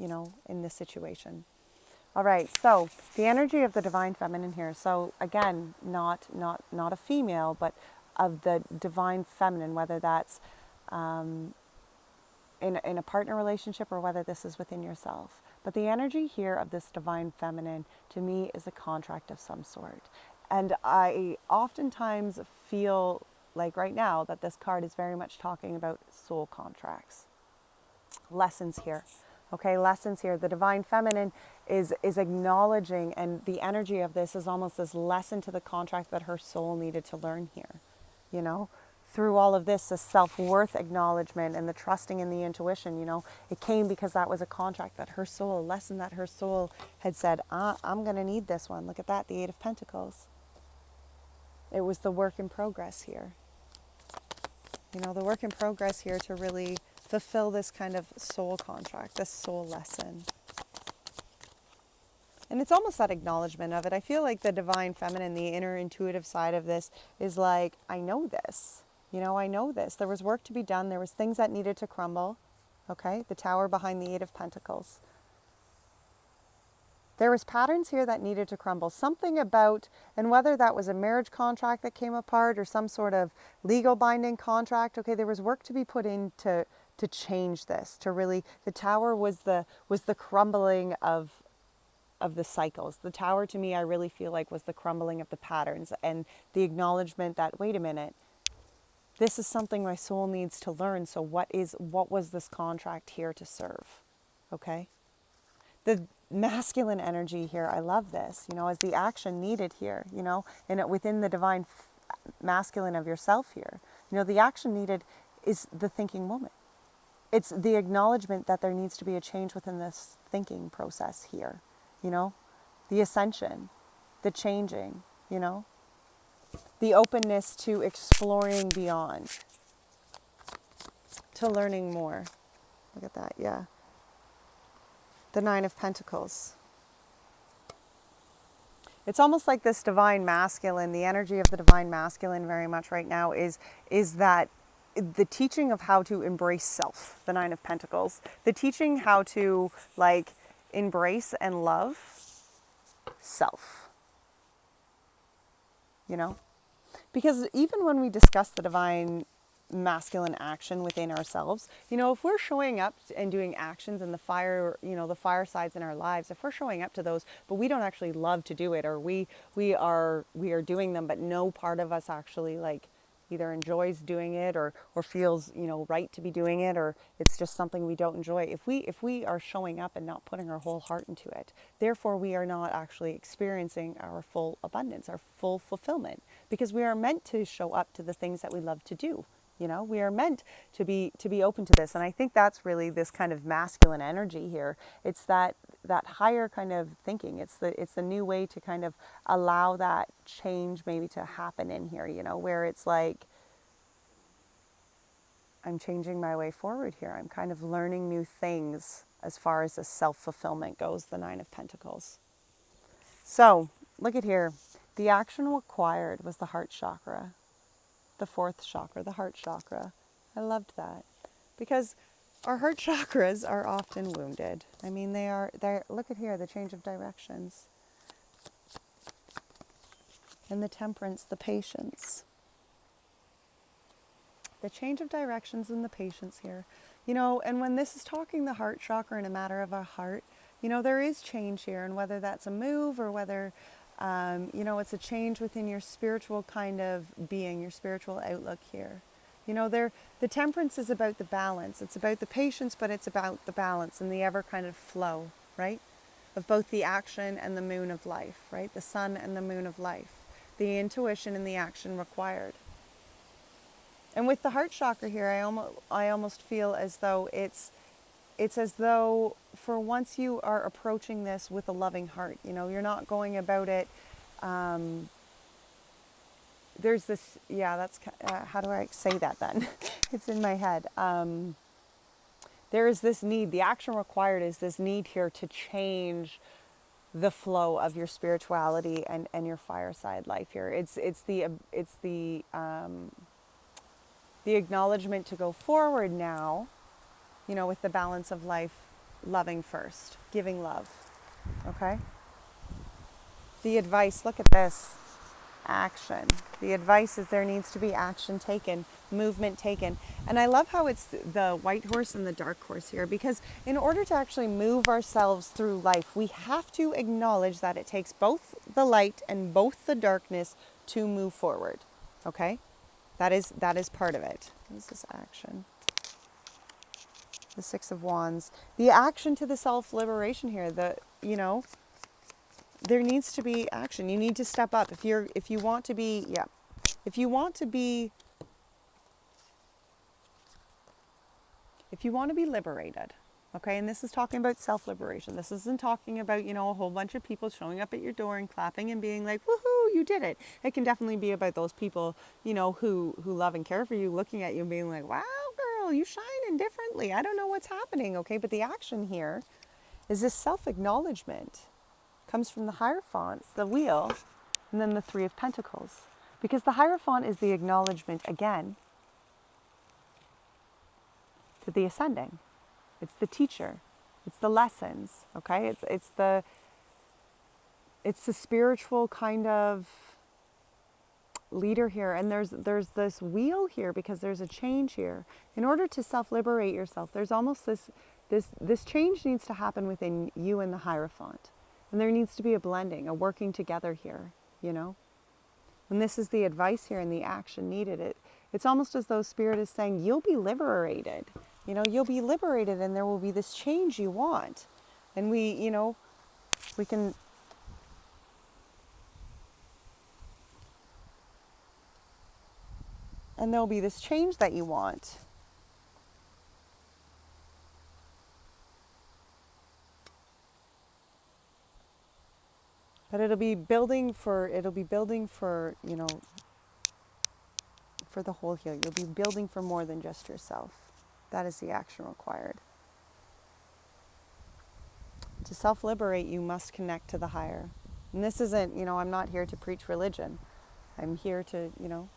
this situation. All right, so the energy of the divine feminine here. So again, not a female, but of the divine feminine, whether that's in a partner relationship or whether this is within yourself. But the energy here of this divine feminine, to me, is a contract of some sort. And I oftentimes feel like right now that this card is very much talking about soul contracts. Lessons here. Okay, lessons here. The divine feminine is acknowledging, and the energy of this is almost this lesson to the contract that her soul needed to learn here. Through all of this, the self-worth acknowledgement and the trusting in the intuition, it came because that was a contract that her soul, a lesson that her soul had said, I'm going to need this one. Look at that, the Eight of Pentacles. It was the work in progress here. The work in progress here to really fulfill this kind of soul contract, this soul lesson. And it's almost that acknowledgement of it. I feel like the divine feminine, the inner intuitive side of this is like, I know this. I know this. There was work to be done. There was things that needed to crumble. Okay, the Tower behind the Eight of Pentacles. There was patterns here that needed to crumble. Something about, and whether that was a marriage contract that came apart or some sort of legal binding contract, okay, there was work to be put in to change this, to really, the Tower was the crumbling of the cycles. The Tower to me, I really feel like was the crumbling of the patterns and the acknowledgement that, wait a minute, this is something my soul needs to learn. So what was this contract here to serve? Okay. The masculine energy here, I love this, as the action needed here, and within the divine masculine of yourself here, You know, the action needed is the thinking woman. It's the acknowledgement that there needs to be a change within this thinking process here, you know, the ascension, the changing, you know, the openness to exploring beyond, to learning more. Look at that, yeah. The Nine of Pentacles. It's almost like this divine masculine, the energy of the divine masculine very much right now is that the teaching of how to embrace self, the Nine of Pentacles, the teaching how to like embrace and love self, you know? Because even when we discuss the divine masculine action within ourselves, you know, if we're showing up and doing actions in the fire, you know, the fire sides in our lives, if we're showing up to those, but we don't actually love to do it, or we are doing them, but no part of us actually like either enjoys doing it or feels, you know, right to be doing it, or it's just something we don't enjoy. If we are showing up and not putting our whole heart into it, therefore we are not actually experiencing our full abundance, our full fulfillment, because we are meant to show up to the things that we love to do. You know, we are meant to be open to this. And I think that's really this kind of masculine energy here. It's that higher kind of thinking. It's the new way to kind of allow that change maybe to happen in here, you know, where it's like, I'm changing my way forward here. I'm kind of learning new things as far as the self-fulfillment goes, the Nine of Pentacles. So look at here. The action required was the heart chakra. The fourth chakra, the heart chakra. I loved that because our heart chakras are often wounded. I mean, they're, look at here, the change of directions. And the temperance, the patience. The change of directions and the patience here. You know, and when this is talking the heart chakra in a matter of our heart, you know, there is change here, and whether that's a move or whether you know, it's a change within your spiritual kind of being, your spiritual outlook here. You know, the temperance is about the balance. It's about the patience, but it's about the balance and the ever kind of flow, right? Of both the action and the moon of life, right? The sun and the moon of life. The intuition and the action required. And with the heart chakra here, I almost feel as though it's as though for once you are approaching this with a loving heart, you know, you're not going about it. There's this, yeah, that's, how do I say that then? It's in my head. There is this need, the action required is this need here to change the flow of your spirituality and your fireside life here. It's the acknowledgement to go forward now, you know, with the balance of life, loving first, giving love, okay? The advice, look at this, action. The advice is there needs to be action taken, movement taken. And I love how it's the white horse and the dark horse here, because in order to actually move ourselves through life, we have to acknowledge that it takes both the light and both the darkness to move forward, okay? That is part of it. What is this action? The Six of Wands. The action to the self-liberation here, you know, there needs to be action. You need to step up. If you want to be liberated, okay, and this is talking about self-liberation. This isn't talking about, you know, a whole bunch of people showing up at your door and clapping and being like, woohoo, you did it. It can definitely be about those people, you know, who love and care for you, looking at you and being like, wow, girl, you shining differently. I don't know what's happening, okay? But the action here is this self-acknowledgement. Comes from the Hierophant, the wheel, and then the Three of Pentacles. Because the Hierophant is the acknowledgement, again, to the ascending. It's the teacher. It's the lessons, okay? It's the spiritual kind of leader here. And there's this wheel here because there's a change here. In order to self-liberate yourself, there's almost this change needs to happen within you and the Hierophant. And there needs to be a blending, a working together here, you know? And this is the advice here and the action needed. It's almost as though Spirit is saying, you'll be liberated. You know, you'll be liberated and there will be this change you want. And we, you know, we can... And there'll be this change that you want. But it'll be building for, you know, for the whole heal. You'll be building for more than just yourself. That is the action required. To self-liberate, you must connect to the higher. And this isn't, you know, I'm not here to preach religion. I'm here to, you know,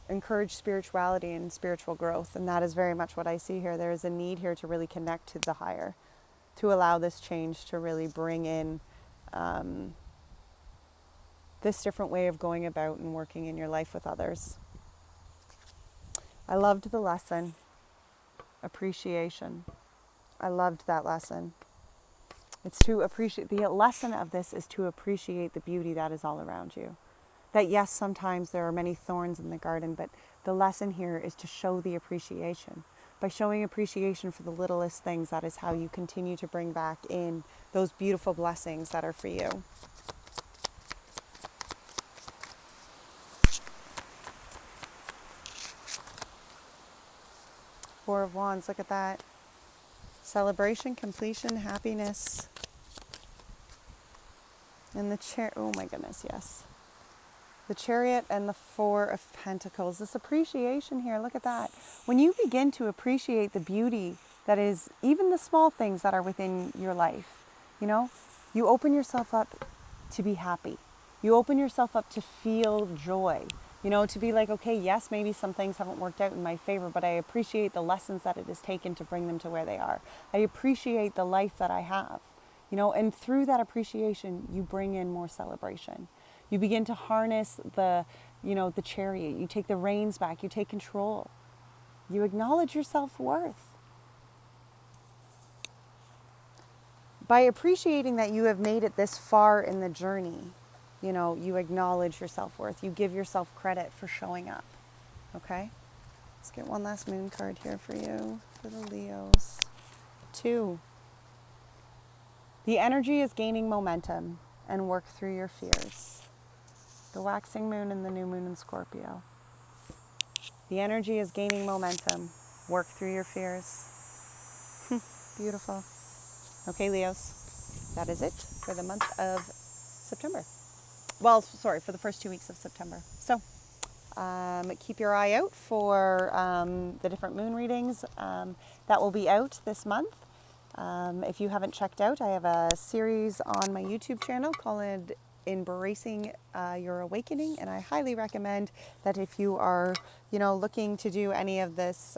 encourage spirituality and spiritual growth. And that is very much what I see here. There is a need here to really connect to the higher, to allow this change to really bring in this different way of going about and working in your life with others. I loved the lesson, appreciation. I loved that lesson. It's to appreciate, the lesson of this is to appreciate the beauty that is all around you. That yes, sometimes there are many thorns in the garden, but the lesson here is to show the appreciation. By showing appreciation for the littlest things, that is how you continue to bring back in those beautiful blessings that are for you. Four of Wands, look at that. Celebration, completion, happiness. And the oh my goodness, yes. The Chariot and the Four of Pentacles. This appreciation here, look at that. When you begin to appreciate the beauty that is, even the small things that are within your life, you know, you open yourself up to be happy. You open yourself up to feel joy. You know, to be like, okay, yes, maybe some things haven't worked out in my favor, but I appreciate the lessons that it has taken to bring them to where they are. I appreciate the life that I have, you know, and through that appreciation, you bring in more celebration. You begin to harness the, you know, the chariot. You take the reins back. You take control. You acknowledge your self-worth. By appreciating that you have made it this far in the journey, you know, you acknowledge your self-worth. You give yourself credit for showing up. Okay? Let's get one last moon card here for you, for the Leos. 2. The energy is gaining momentum, and work through your fears. The waxing moon and the new moon in Scorpio. The energy is gaining momentum. Work through your fears. Beautiful. Okay, Leos, that is it for the month of September. Well, sorry, for the first 2 weeks of September. So, keep your eye out for the different moon readings that will be out this month. If you haven't checked out, I have a series on my YouTube channel called Embracing Your Awakening, and I highly recommend that if you are, you know, looking to do any of this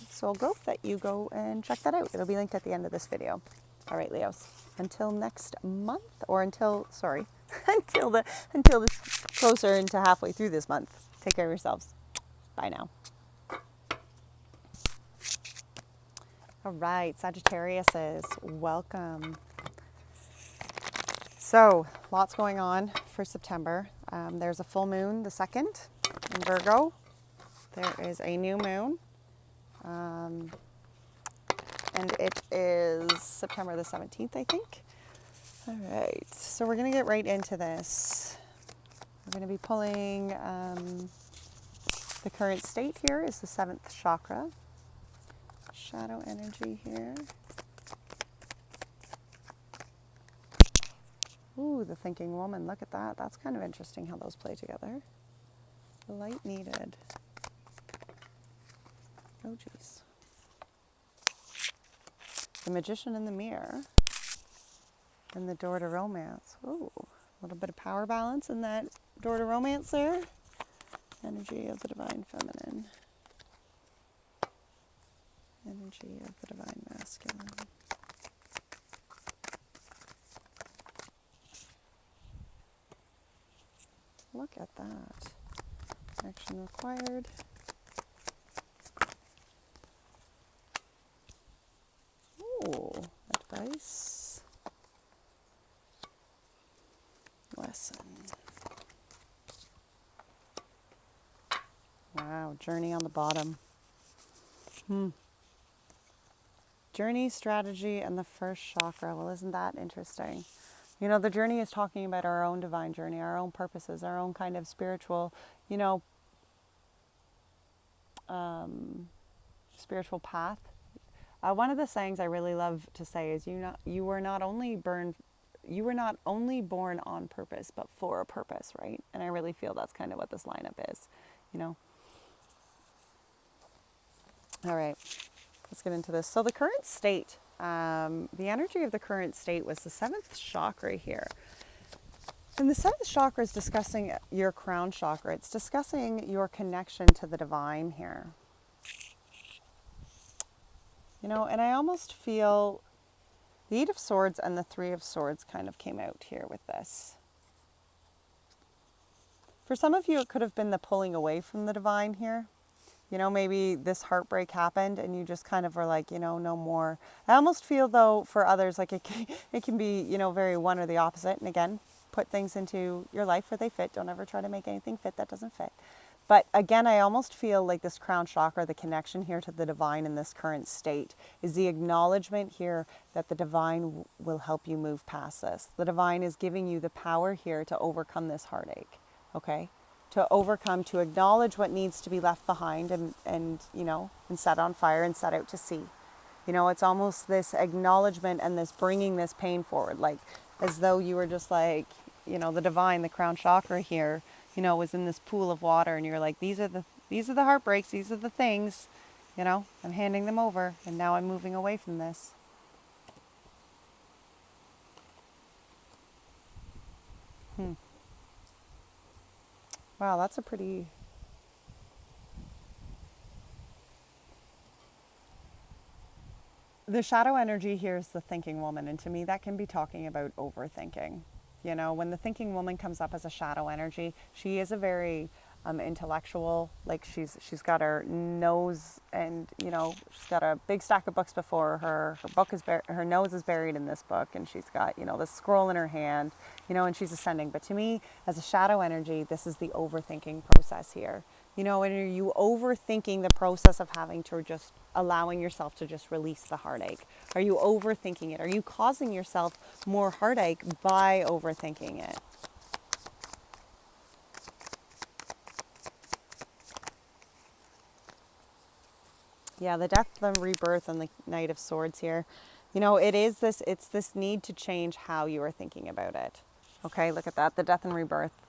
soul growth, that you go and check that out. It'll be linked at the end of this video. All right, Leos, until next month, or until this closer into halfway through this month. Take care of yourselves. Bye now. All right, Sagittariuses, welcome. So, lots going on for September. There's a full moon, the 2nd, in Virgo. There is a new moon. And it is September the 17th, I think. All right, so we're going to get right into this. We're going to be pulling the current state here is the 7th chakra. Shadow energy here. Ooh, the thinking woman. Look at that. That's kind of interesting how those play together. The light needed. Oh, geez. The magician in the mirror. And the door to romance. Ooh, a little bit of power balance in that door to romance there. Energy of the divine feminine. Energy of the divine masculine. Look at that. Action required. Ooh, advice. Lesson. Wow, journey on the bottom. Journey, strategy, and the first chakra. Well, isn't that interesting? You know, the journey is talking about our own divine journey, our own purposes, our own kind of spiritual, you know, spiritual path. One of the sayings I really love to say is you were not only born on purpose, but for a purpose, right? And I really feel that's kind of what this lineup is, you know. All right, let's get into this. So the current state, the energy of the current state was the seventh chakra here. And the seventh chakra is discussing your crown chakra. It's discussing your connection to the divine here. You know, and I almost feel the Eight of Swords and the Three of Swords kind of came out here with this. For some of you, it could have been the pulling away from the divine here. You know, maybe this heartbreak happened and you just kind of were like, you know, no more. I almost feel, though, for others, like it can be, you know, very one or the opposite. And again, put things into your life where they fit. Don't ever try to make anything fit that doesn't fit. But again, I almost feel like this crown chakra, the connection here to the divine in this current state, is the acknowledgement here that the divine will help you move past this. The divine is giving you the power here to overcome this heartache, okay? To overcome, to acknowledge what needs to be left behind and you know, and set on fire and set out to sea. You know, it's almost this acknowledgement and this bringing this pain forward, like as though you were just like, you know, the divine, the crown chakra here, you know, was in this pool of water and you're like, these are the heartbreaks, these are the things, you know, I'm handing them over and now I'm moving away from this. Wow, that's a pretty... The shadow energy here is the thinking woman, and to me that can be talking about overthinking. You know, when the thinking woman comes up as a shadow energy, she is a very intellectual, like she's got her nose and, you know, she's got a big stack of books before her. Her book is her nose is buried in this book, and she's got, you know, this scroll in her hand, you know, and she's ascending. But to me, as a shadow energy, this is the overthinking process here. You know, and are you overthinking the process of having to just allowing yourself to just release the heartache? Are you overthinking it? Are you causing yourself more heartache by overthinking it? Yeah, the death, the rebirth, and the Knight of Swords here. You know, it's this need to change how you are thinking about it. Okay, look at that, the death and rebirth.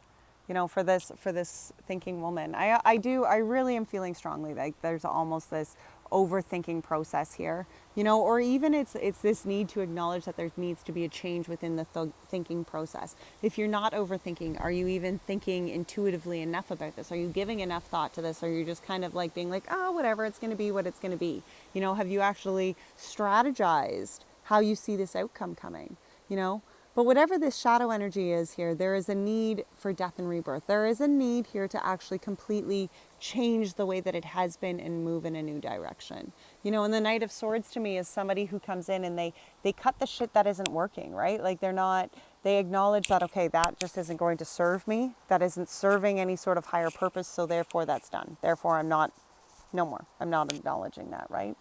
You know, for this thinking woman, I really am feeling strongly like there's almost this overthinking process here, you know, or even it's this need to acknowledge that there needs to be a change within the thinking process. If you're not overthinking, are you even thinking intuitively enough about this? Are you giving enough thought to this? Or are you just kind of like being like, oh, whatever, it's going to be what it's going to be? You know, have you actually strategized how you see this outcome coming, you know? But whatever this shadow energy is here, there is a need for death and rebirth. There is a need here to actually completely change the way that it has been and move in a new direction. You know, and the Knight of Swords to me is somebody who comes in and they cut the shit that isn't working, right? Like they acknowledge that, okay, that just isn't going to serve me. That isn't serving any sort of higher purpose. So therefore that's done. Therefore no more. I'm not acknowledging that, right?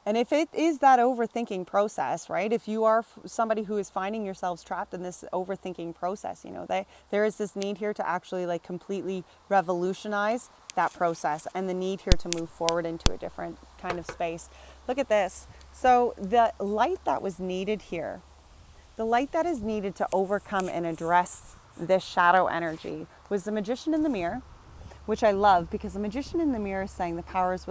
And if it is that overthinking process, right? If you are somebody who is finding yourselves trapped in this overthinking process, you know, there is this need here to actually like completely revolutionize that process and the need here to move forward into a different kind of space. Look at this. So the light that was needed here, the light that is needed to overcome and address this shadow energy was the Magician in the Mirror, which I love because the Magician in the Mirror is saying the power is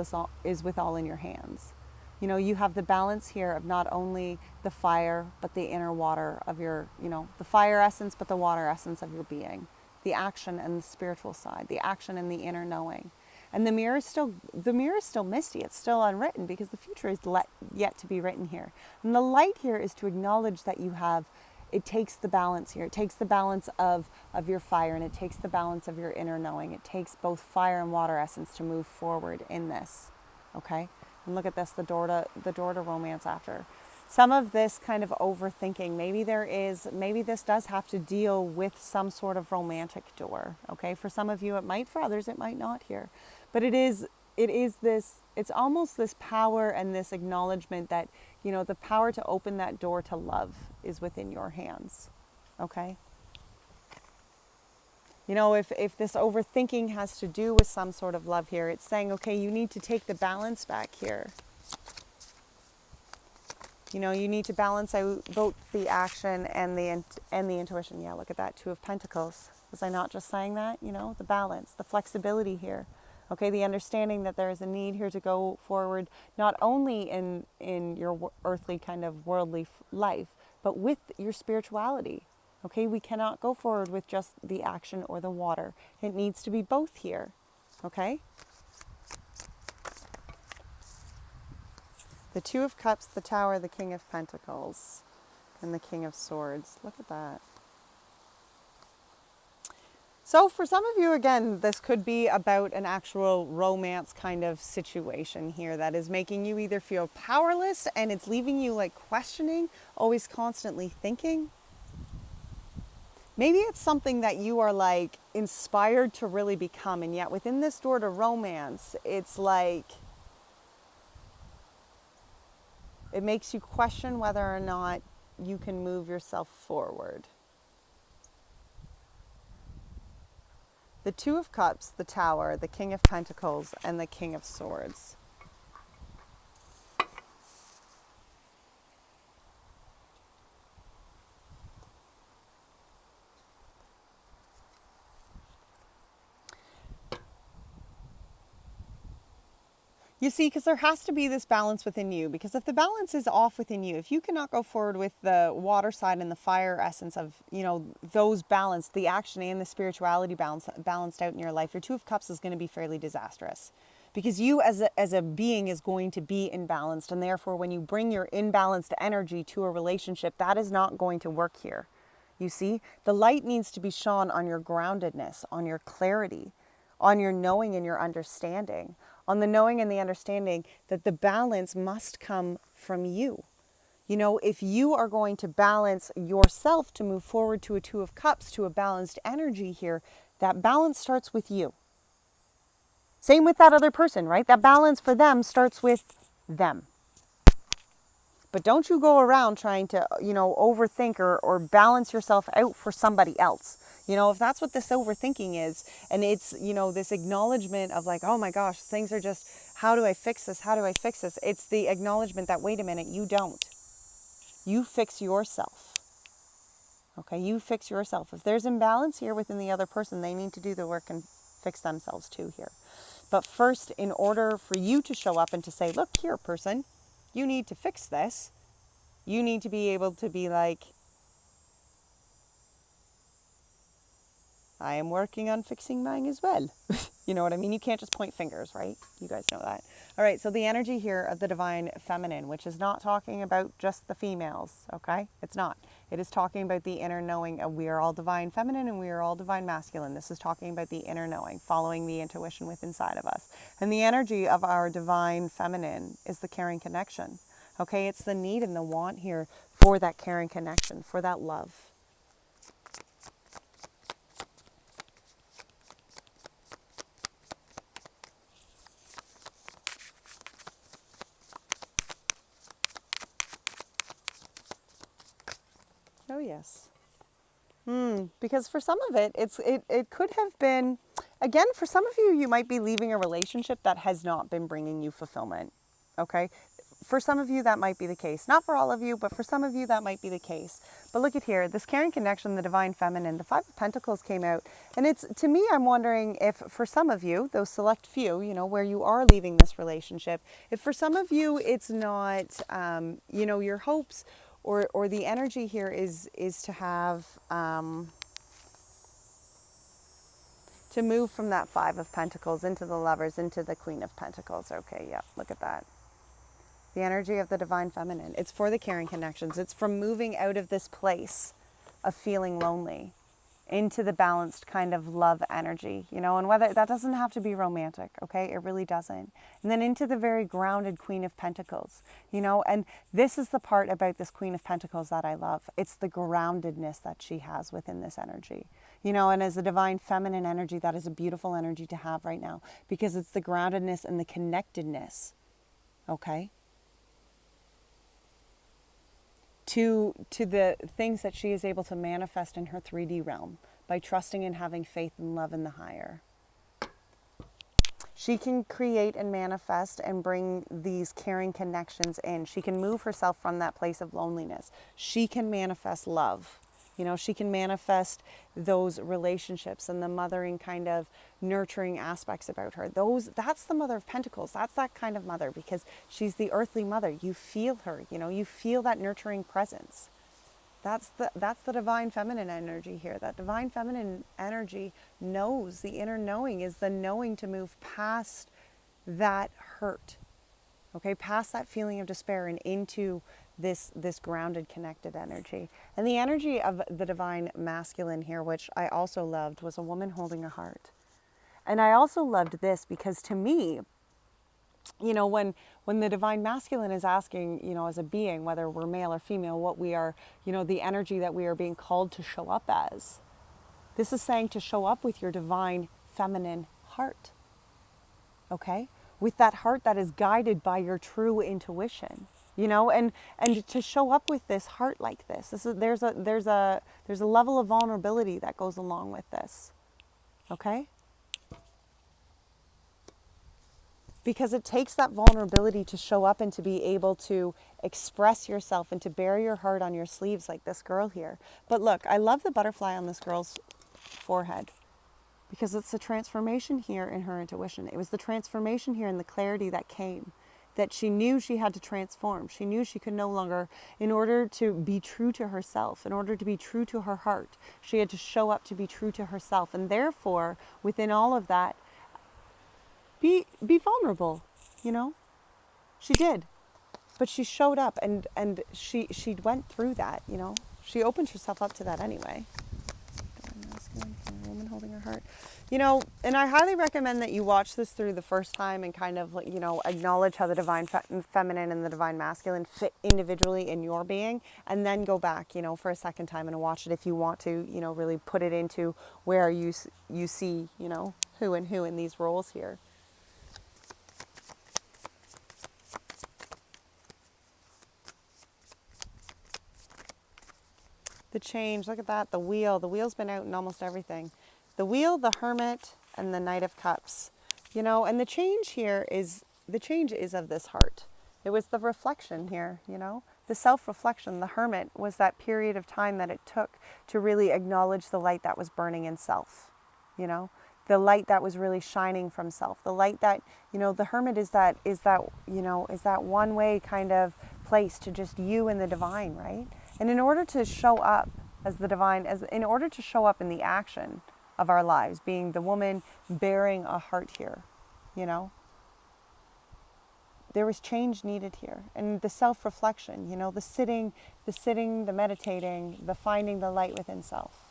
with all in your hands. You know, you have the balance here of not only the fire, but the inner water of your, you know, the fire essence, but the water essence of your being, the action and the spiritual side, the action and the inner knowing. And the mirror is still misty. It's still unwritten because the future is yet to be written here. And the light here is to acknowledge that it takes the balance here. It takes the balance of your fire and it takes the balance of your inner knowing. It takes both fire and water essence to move forward in this, okay? And look at this, the door to romance after. Some of this kind of overthinking, maybe this does have to deal with some sort of romantic door, okay? For some of you it might, for others it might not here. But it's almost this power and this acknowledgement that, you know, the power to open that door to love is within your hands, okay? You know, if this overthinking has to do with some sort of love here, it's saying, okay, you need to take the balance back here. You know, you need to balance out both the action and the intuition. Yeah, look at that, Two of Pentacles. Was I not just saying that? You know, the balance, the flexibility here. Okay, the understanding that there is a need here to go forward, not only in your earthly kind of worldly life, but with your spirituality. Okay, we cannot go forward with just the action or the water. It needs to be both here. Okay? The Two of Cups, the Tower, the King of Pentacles, and the King of Swords. Look at that. So for some of you, again, this could be about an actual romance kind of situation here that is making you either feel powerless and it's leaving you like questioning, always constantly thinking. Maybe it's something that you are like inspired to really become, and yet within this door to romance, it's like it makes you question whether or not you can move yourself forward. The Two of Cups, the Tower, the King of Pentacles, and the King of Swords. You see, because there has to be this balance within you, because if the balance is off within you, if you cannot go forward with the water side and the fire essence of, you know, those balanced, the action and the spirituality balanced out in your life, your Two of Cups is going to be fairly disastrous. Because you as a being is going to be imbalanced, and therefore when you bring your imbalanced energy to a relationship, that is not going to work here. You see, the light needs to be shone on your groundedness, on your clarity, on your knowing and your understanding, on the knowing and the understanding that the balance must come from you. You know, if you are going to balance yourself to move forward to a Two of Cups, to a balanced energy here, that balance starts with you. Same with that other person, right? That balance for them starts with them. But don't you go around trying to, you know, overthink or balance yourself out for somebody else. You know, if that's what this overthinking is, and it's, you know, this acknowledgement of like, oh my gosh, things are just, how do I fix this? How do I fix this? It's the acknowledgement that, wait a minute, you don't. You fix yourself. Okay, you fix yourself. If there's imbalance here within the other person, they need to do the work and fix themselves too here. But first, in order for you to show up and to say, look here, person, you need to fix this, you need to be able to be like, I am working on fixing mine as well. You know what I mean? You can't just point fingers, right? You guys know that. All right, so the energy here of the divine feminine, which is not talking about just the females, okay? It's not. It is talking about the inner knowing of we are all divine feminine and we are all divine masculine. This is talking about the inner knowing, following the intuition within inside of us. And the energy of our divine feminine is the caring connection, okay? It's the need and the want here for that caring connection, for that love. Oh, yes. Because for some of it, it could have been, again, for some of you, you might be leaving a relationship that has not been bringing you fulfillment, okay? For some of you, that might be the case. Not for all of you, but for some of you, that might be the case. But look at here, this caring connection, the divine feminine, the Five of Pentacles came out. And it's, to me, I'm wondering if for some of you, those select few, you know, where you are leaving this relationship, if for some of you, it's not, you know, your hopes or the energy here is to have, to move from that Five of Pentacles into the Lovers, into the Queen of Pentacles. Okay, yeah, look at that. The energy of the divine feminine. It's for the caring connections. It's from moving out of this place of feeling lonely into the balanced kind of love energy, you know, and whether that doesn't have to be romantic, okay? It really doesn't. And then into the very grounded Queen of Pentacles, you know, and this is the part about this Queen of Pentacles that I love. It's the groundedness that she has within this energy, you know, and as a divine feminine energy, that is a beautiful energy to have right now because it's the groundedness and the connectedness, okay? To the things that she is able to manifest in her 3D realm by trusting and having faith and love in the higher. She can create and manifest and bring these caring connections in. She can move herself from that place of loneliness. She can manifest love. You know, she can manifest those relationships and the mothering kind of nurturing aspects about her. That's the Mother of Pentacles. That's that kind of mother, because she's the earthly mother. You feel her, you know, you feel that nurturing presence. That's the divine feminine energy here. That divine feminine energy knows, the inner knowing is the knowing to move past that hurt, okay, past that feeling of despair and into this grounded, connected energy. And the energy of the divine masculine here, which I also loved, was a woman holding a heart. And I also loved this because to me, you know, when the divine masculine is asking, you know, as a being, whether we're male or female, what we are, you know, the energy that we are being called to show up as. This is saying to show up with your divine feminine heart. Okay? With that heart that is guided by your true intuition. You know, and to show up with this heart like this. There's a level of vulnerability that goes along with this. Okay? Because it takes that vulnerability to show up and to be able to express yourself and to bear your heart on your sleeves like this girl here. But look, I love the butterfly on this girl's forehead because it's the transformation here in her intuition. It was the transformation here in the clarity that came, that she knew she had to transform. She knew she could no longer, in order to be true to herself, in order to be true to her heart, she had to show up to be true to herself. And therefore, within all of that, be vulnerable, you know? She did. But she showed up and she went through that, you know? She opened herself up to that anyway. Masculine, a woman holding her heart. You know, and I highly recommend that you watch this through the first time and kind of, you know, acknowledge how the divine feminine and the divine masculine fit individually in your being, and then go back, you know, for a second time and watch it if you want to, you know, really put it into where you see, you know, who in these roles here. The change, look at that, the wheel. The wheel's been out in almost everything. The wheel, the hermit, and the Knight of Cups. You know, and the change here is, the change is of this heart. It was the reflection here, you know. The self-reflection, the hermit, was that period of time that it took to really acknowledge the light that was burning in self, you know. The light that was really shining from self. The light that, you know, the hermit is that, you know, is that one way kind of place to just you and the divine, right? And in order to show up as the divine, in order to show up in the action of our lives, being the woman bearing a heart here, you know, there was change needed here. And the self-reflection, you know, the sitting, the meditating, the finding the light within self,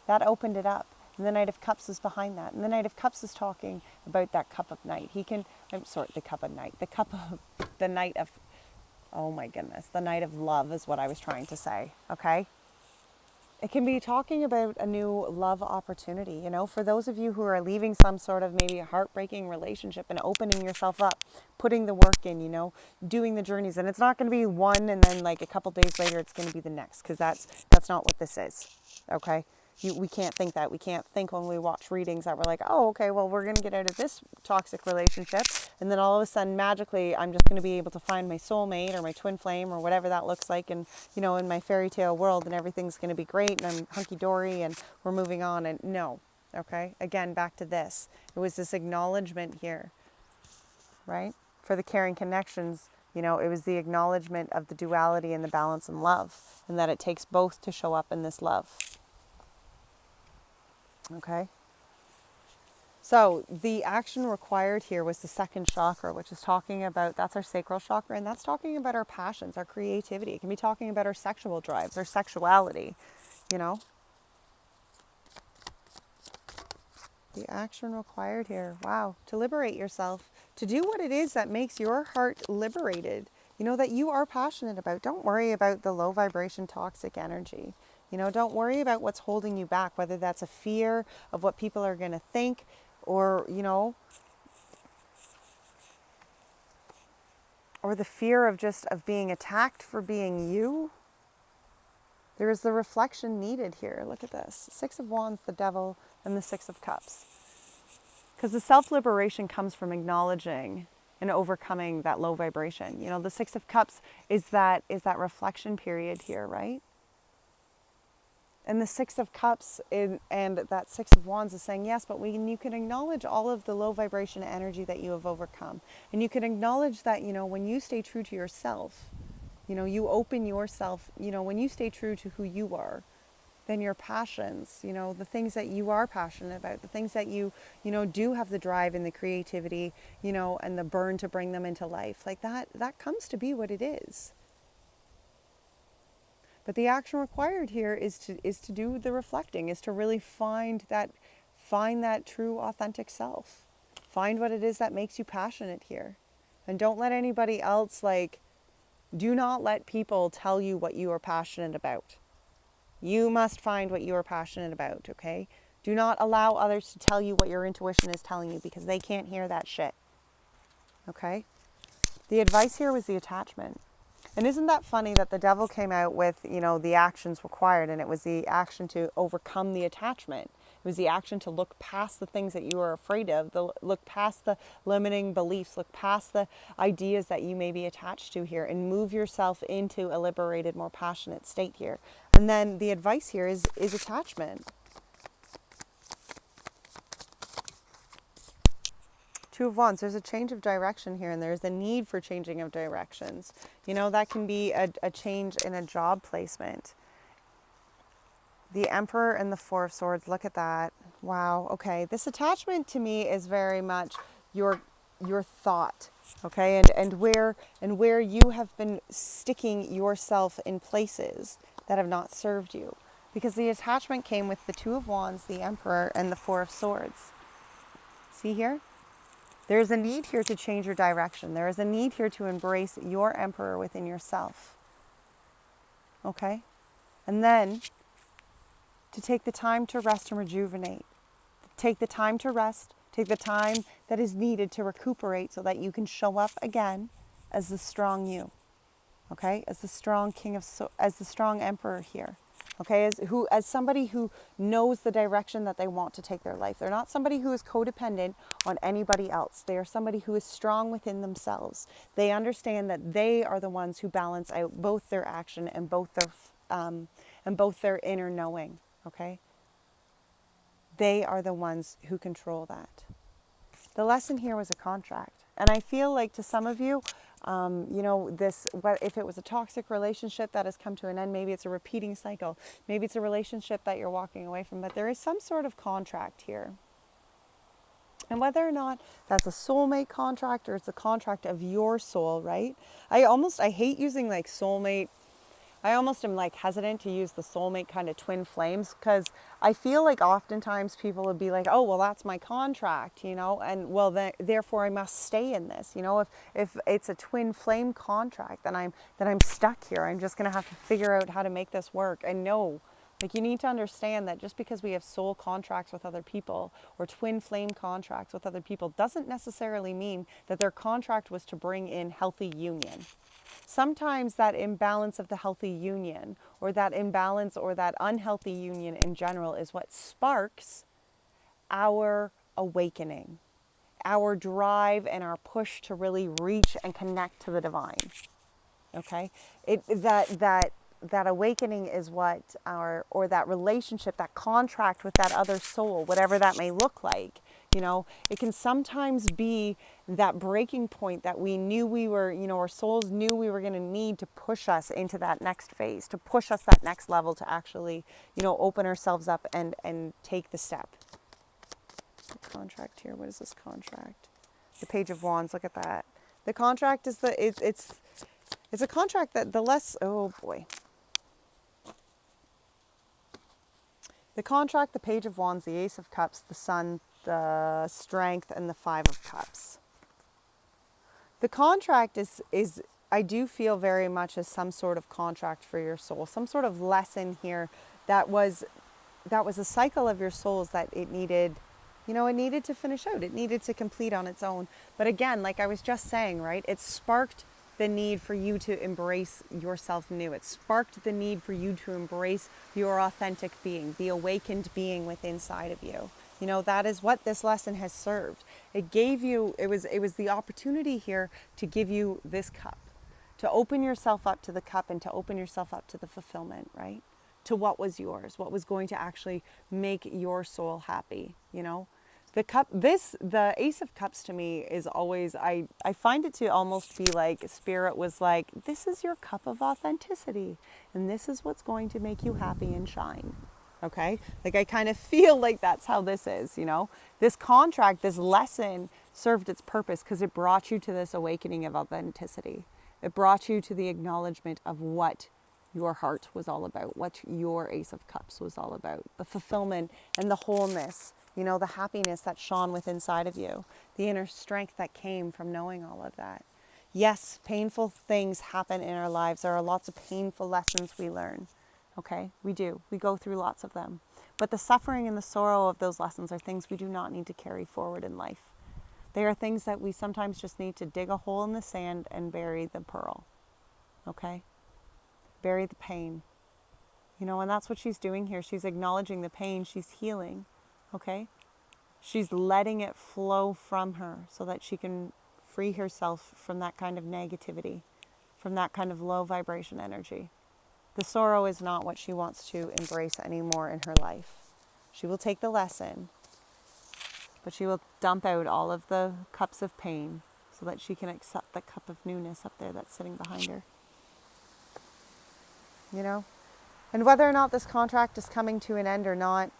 that opened it up. And the Knight of Cups is behind that. And the Knight of Cups is talking about that cup of night. The cup of night. The Knight of, oh my goodness, the Knight of Love is what I was trying to say, okay? It can be talking about a new love opportunity, you know, for those of you who are leaving some sort of maybe a heartbreaking relationship and opening yourself up, putting the work in, you know, doing the journeys. And it's not going to be one and then like a couple days later it's going to be the next, because that's not what this is, okay? We can't think that. We can't think when we watch readings that we're like, oh, okay, well, we're going to get out of this toxic relationship. And then all of a sudden, magically, I'm just going to be able to find my soulmate or my twin flame or whatever that looks like. And, you know, in my fairy tale world, and everything's going to be great and I'm hunky-dory and we're moving on. And no, okay? Again, back to this. It was this acknowledgement here, right? For the caring connections, you know, it was the acknowledgement of the duality and the balance and love, and that it takes both to show up in this love. Okay, so the action required here was the second chakra, which is talking about, that's our sacral chakra, and that's talking about our passions, our creativity. It can be talking about our sexual drives, our sexuality, you know. The action required here, wow, to liberate yourself, to do what it is that makes your heart liberated, you know, that you are passionate about. Don't worry about the low vibration toxic energy. You know, don't worry about what's holding you back, whether that's a fear of what people are going to think, or, you know, or the fear of being attacked for being you. There is the reflection needed here. Look at this. Six of Wands, the Devil, and the Six of Cups. Because the self-liberation comes from acknowledging and overcoming that low vibration. You know, the Six of Cups is that reflection period here, right? And the Six of Cups and that Six of Wands is saying, yes, but when you can acknowledge all of the low vibration energy that you have overcome, and you can acknowledge that, you know, when you stay true to yourself, you know, you open yourself, you know, when you stay true to who you are, then your passions, you know, the things that you are passionate about, the things that you know, do have the drive and the creativity, you know, and the burn to bring them into life, like that comes to be what it is. But the action required here is to do the reflecting, is to really find that true authentic self. Find what it is that makes you passionate here. And don't let anybody else, like, do not let people tell you what you are passionate about. You must find what you are passionate about, okay? Do not allow others to tell you what your intuition is telling you, because they can't hear that shit, okay? The advice here was the attachment. And isn't that funny that the Devil came out with, you know, the actions required, and it was the action to overcome the attachment. It was the action to look past the things that you are afraid of, look past the limiting beliefs, look past the ideas that you may be attached to here, and move yourself into a liberated, more passionate state here. And then the advice here is attachment. Two of Wands, there's a change of direction here, and there's a need for changing of directions. You know, that can be a change in a job placement. The Emperor and the Four of Swords, look at that. Wow, okay. This attachment to me is very much your thought, okay? And where you have been sticking yourself in places that have not served you. Because the attachment came with the Two of Wands, the Emperor, and the Four of Swords. See here? There's a need here to change your direction. There is a need here to embrace your Emperor within yourself. Okay? And then to take the time to rest and rejuvenate. Take the time to rest. Take the time that is needed to recuperate so that you can show up again as the strong you. Okay? As the strong as the strong Emperor here. Okay, as somebody who knows the direction that they want to take their life. They're not somebody who is codependent on anybody else. They are somebody who is strong within themselves. They understand that they are the ones who balance out both their action and both their inner knowing. Okay, they are the ones who control that. The lesson here was a contract, and I feel like to some of you, you know, if it was a toxic relationship that has come to an end, maybe it's a repeating cycle, maybe it's a relationship that you're walking away from, but there is some sort of contract here. And whether or not that's a soulmate contract or it's a contract of your soul, right? I hate using like soulmate. I almost am like hesitant to use the soulmate kind of twin flames, because I feel like oftentimes people would be like, oh, well, that's my contract, you know, and well, therefore I must stay in this, you know, if it's a twin flame contract, then I'm stuck here. I'm just going to have to figure out how to make this work. And no, like, you need to understand that just because we have soul contracts with other people or twin flame contracts with other people doesn't necessarily mean that their contract was to bring in healthy union. Sometimes that imbalance of the healthy union, or that imbalance or that unhealthy union in general, is what sparks our awakening, our drive and our push to really reach and connect to the divine. Okay? That awakening is what or that relationship, that contract with that other soul, whatever that may look like, you know, it can sometimes be that breaking point that we knew we were, you know, our souls knew we were going to need to push us into that next phase, to push us that next level, to actually, you know, open ourselves up and take the step. The contract here, what is this contract? The Page of Wands, look at that. The contract is it's a contract that oh boy. The contract, the Page of Wands, the Ace of Cups, the Sun, the Strength, and the Five of Cups. The contract is I do feel very much as some sort of contract for your soul, some sort of lesson here that was a cycle of your souls that it needed, you know, it needed to finish out. It needed to complete on its own. But again, like I was just saying, right, it sparked the need for you to embrace yourself new. It sparked the need for you to embrace your authentic being, the awakened being within inside of you. You know, that is what this lesson has served. It gave you, it was the opportunity here to give you this cup, to open yourself up to the cup and to open yourself up to the fulfillment, right? To what was yours, what was going to actually make your soul happy, you know? The cup, the Ace of Cups to me is always, I find it to almost be like Spirit was like, this is your cup of authenticity and this is what's going to make you happy and shine. Okay? Like I kind of feel like that's how this is, you know? This contract, this lesson served its purpose because it brought you to this awakening of authenticity. It brought you to the acknowledgement of what your heart was all about, what your Ace of Cups was all about, the fulfillment and the wholeness, you know, the happiness that shone within inside of you, the inner strength that came from knowing all of that. Yes, painful things happen in our lives. There are lots of painful lessons we learn. Okay, we do. We go through lots of them. But the suffering and the sorrow of those lessons are things we do not need to carry forward in life. They are things that we sometimes just need to dig a hole in the sand and bury the pearl. Okay? Bury the pain. You know, and that's what she's doing here. She's acknowledging the pain. She's healing. Okay? She's letting it flow from her so that she can free herself from that kind of negativity, from that kind of low vibration energy. The sorrow is not what she wants to embrace anymore in her life. She will take the lesson, but she will dump out all of the cups of pain so that she can accept the cup of newness up there that's sitting behind her. You know? And whether or not this contract is coming to an end or not,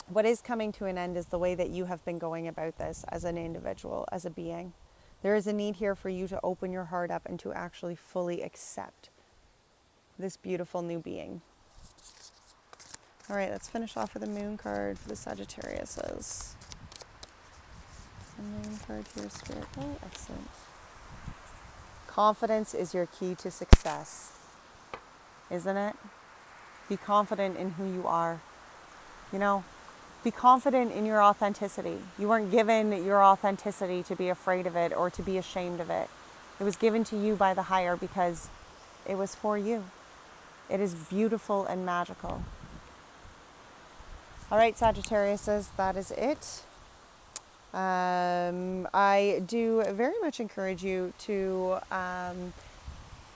what is coming to an end is the way that you have been going about this as an individual, as a being. There is a need here for you to open your heart up and to actually fully accept this beautiful new being. All right, let's finish off with a moon card for the Sagittariuses. The moon card here, Spirit. Oh, excellent. Confidence is your key to success, isn't it? Be confident in who you are. You know, be confident in your authenticity. You weren't given your authenticity to be afraid of it or to be ashamed of it. It was given to you by the higher because it was for you. It is beautiful and magical. All right, Sagittariuses, that is it. I do very much encourage you to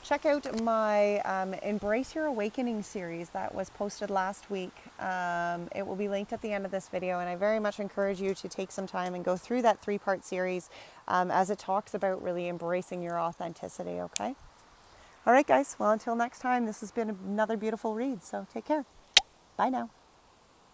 check out my Embrace Your Awakening series that was posted last week. It will be linked at the end of this video, and I very much encourage you to take some time and go through that 3-part series as it talks about really embracing your authenticity, okay? All right, guys. Well, until next time, this has been another beautiful read, so take care. Bye now.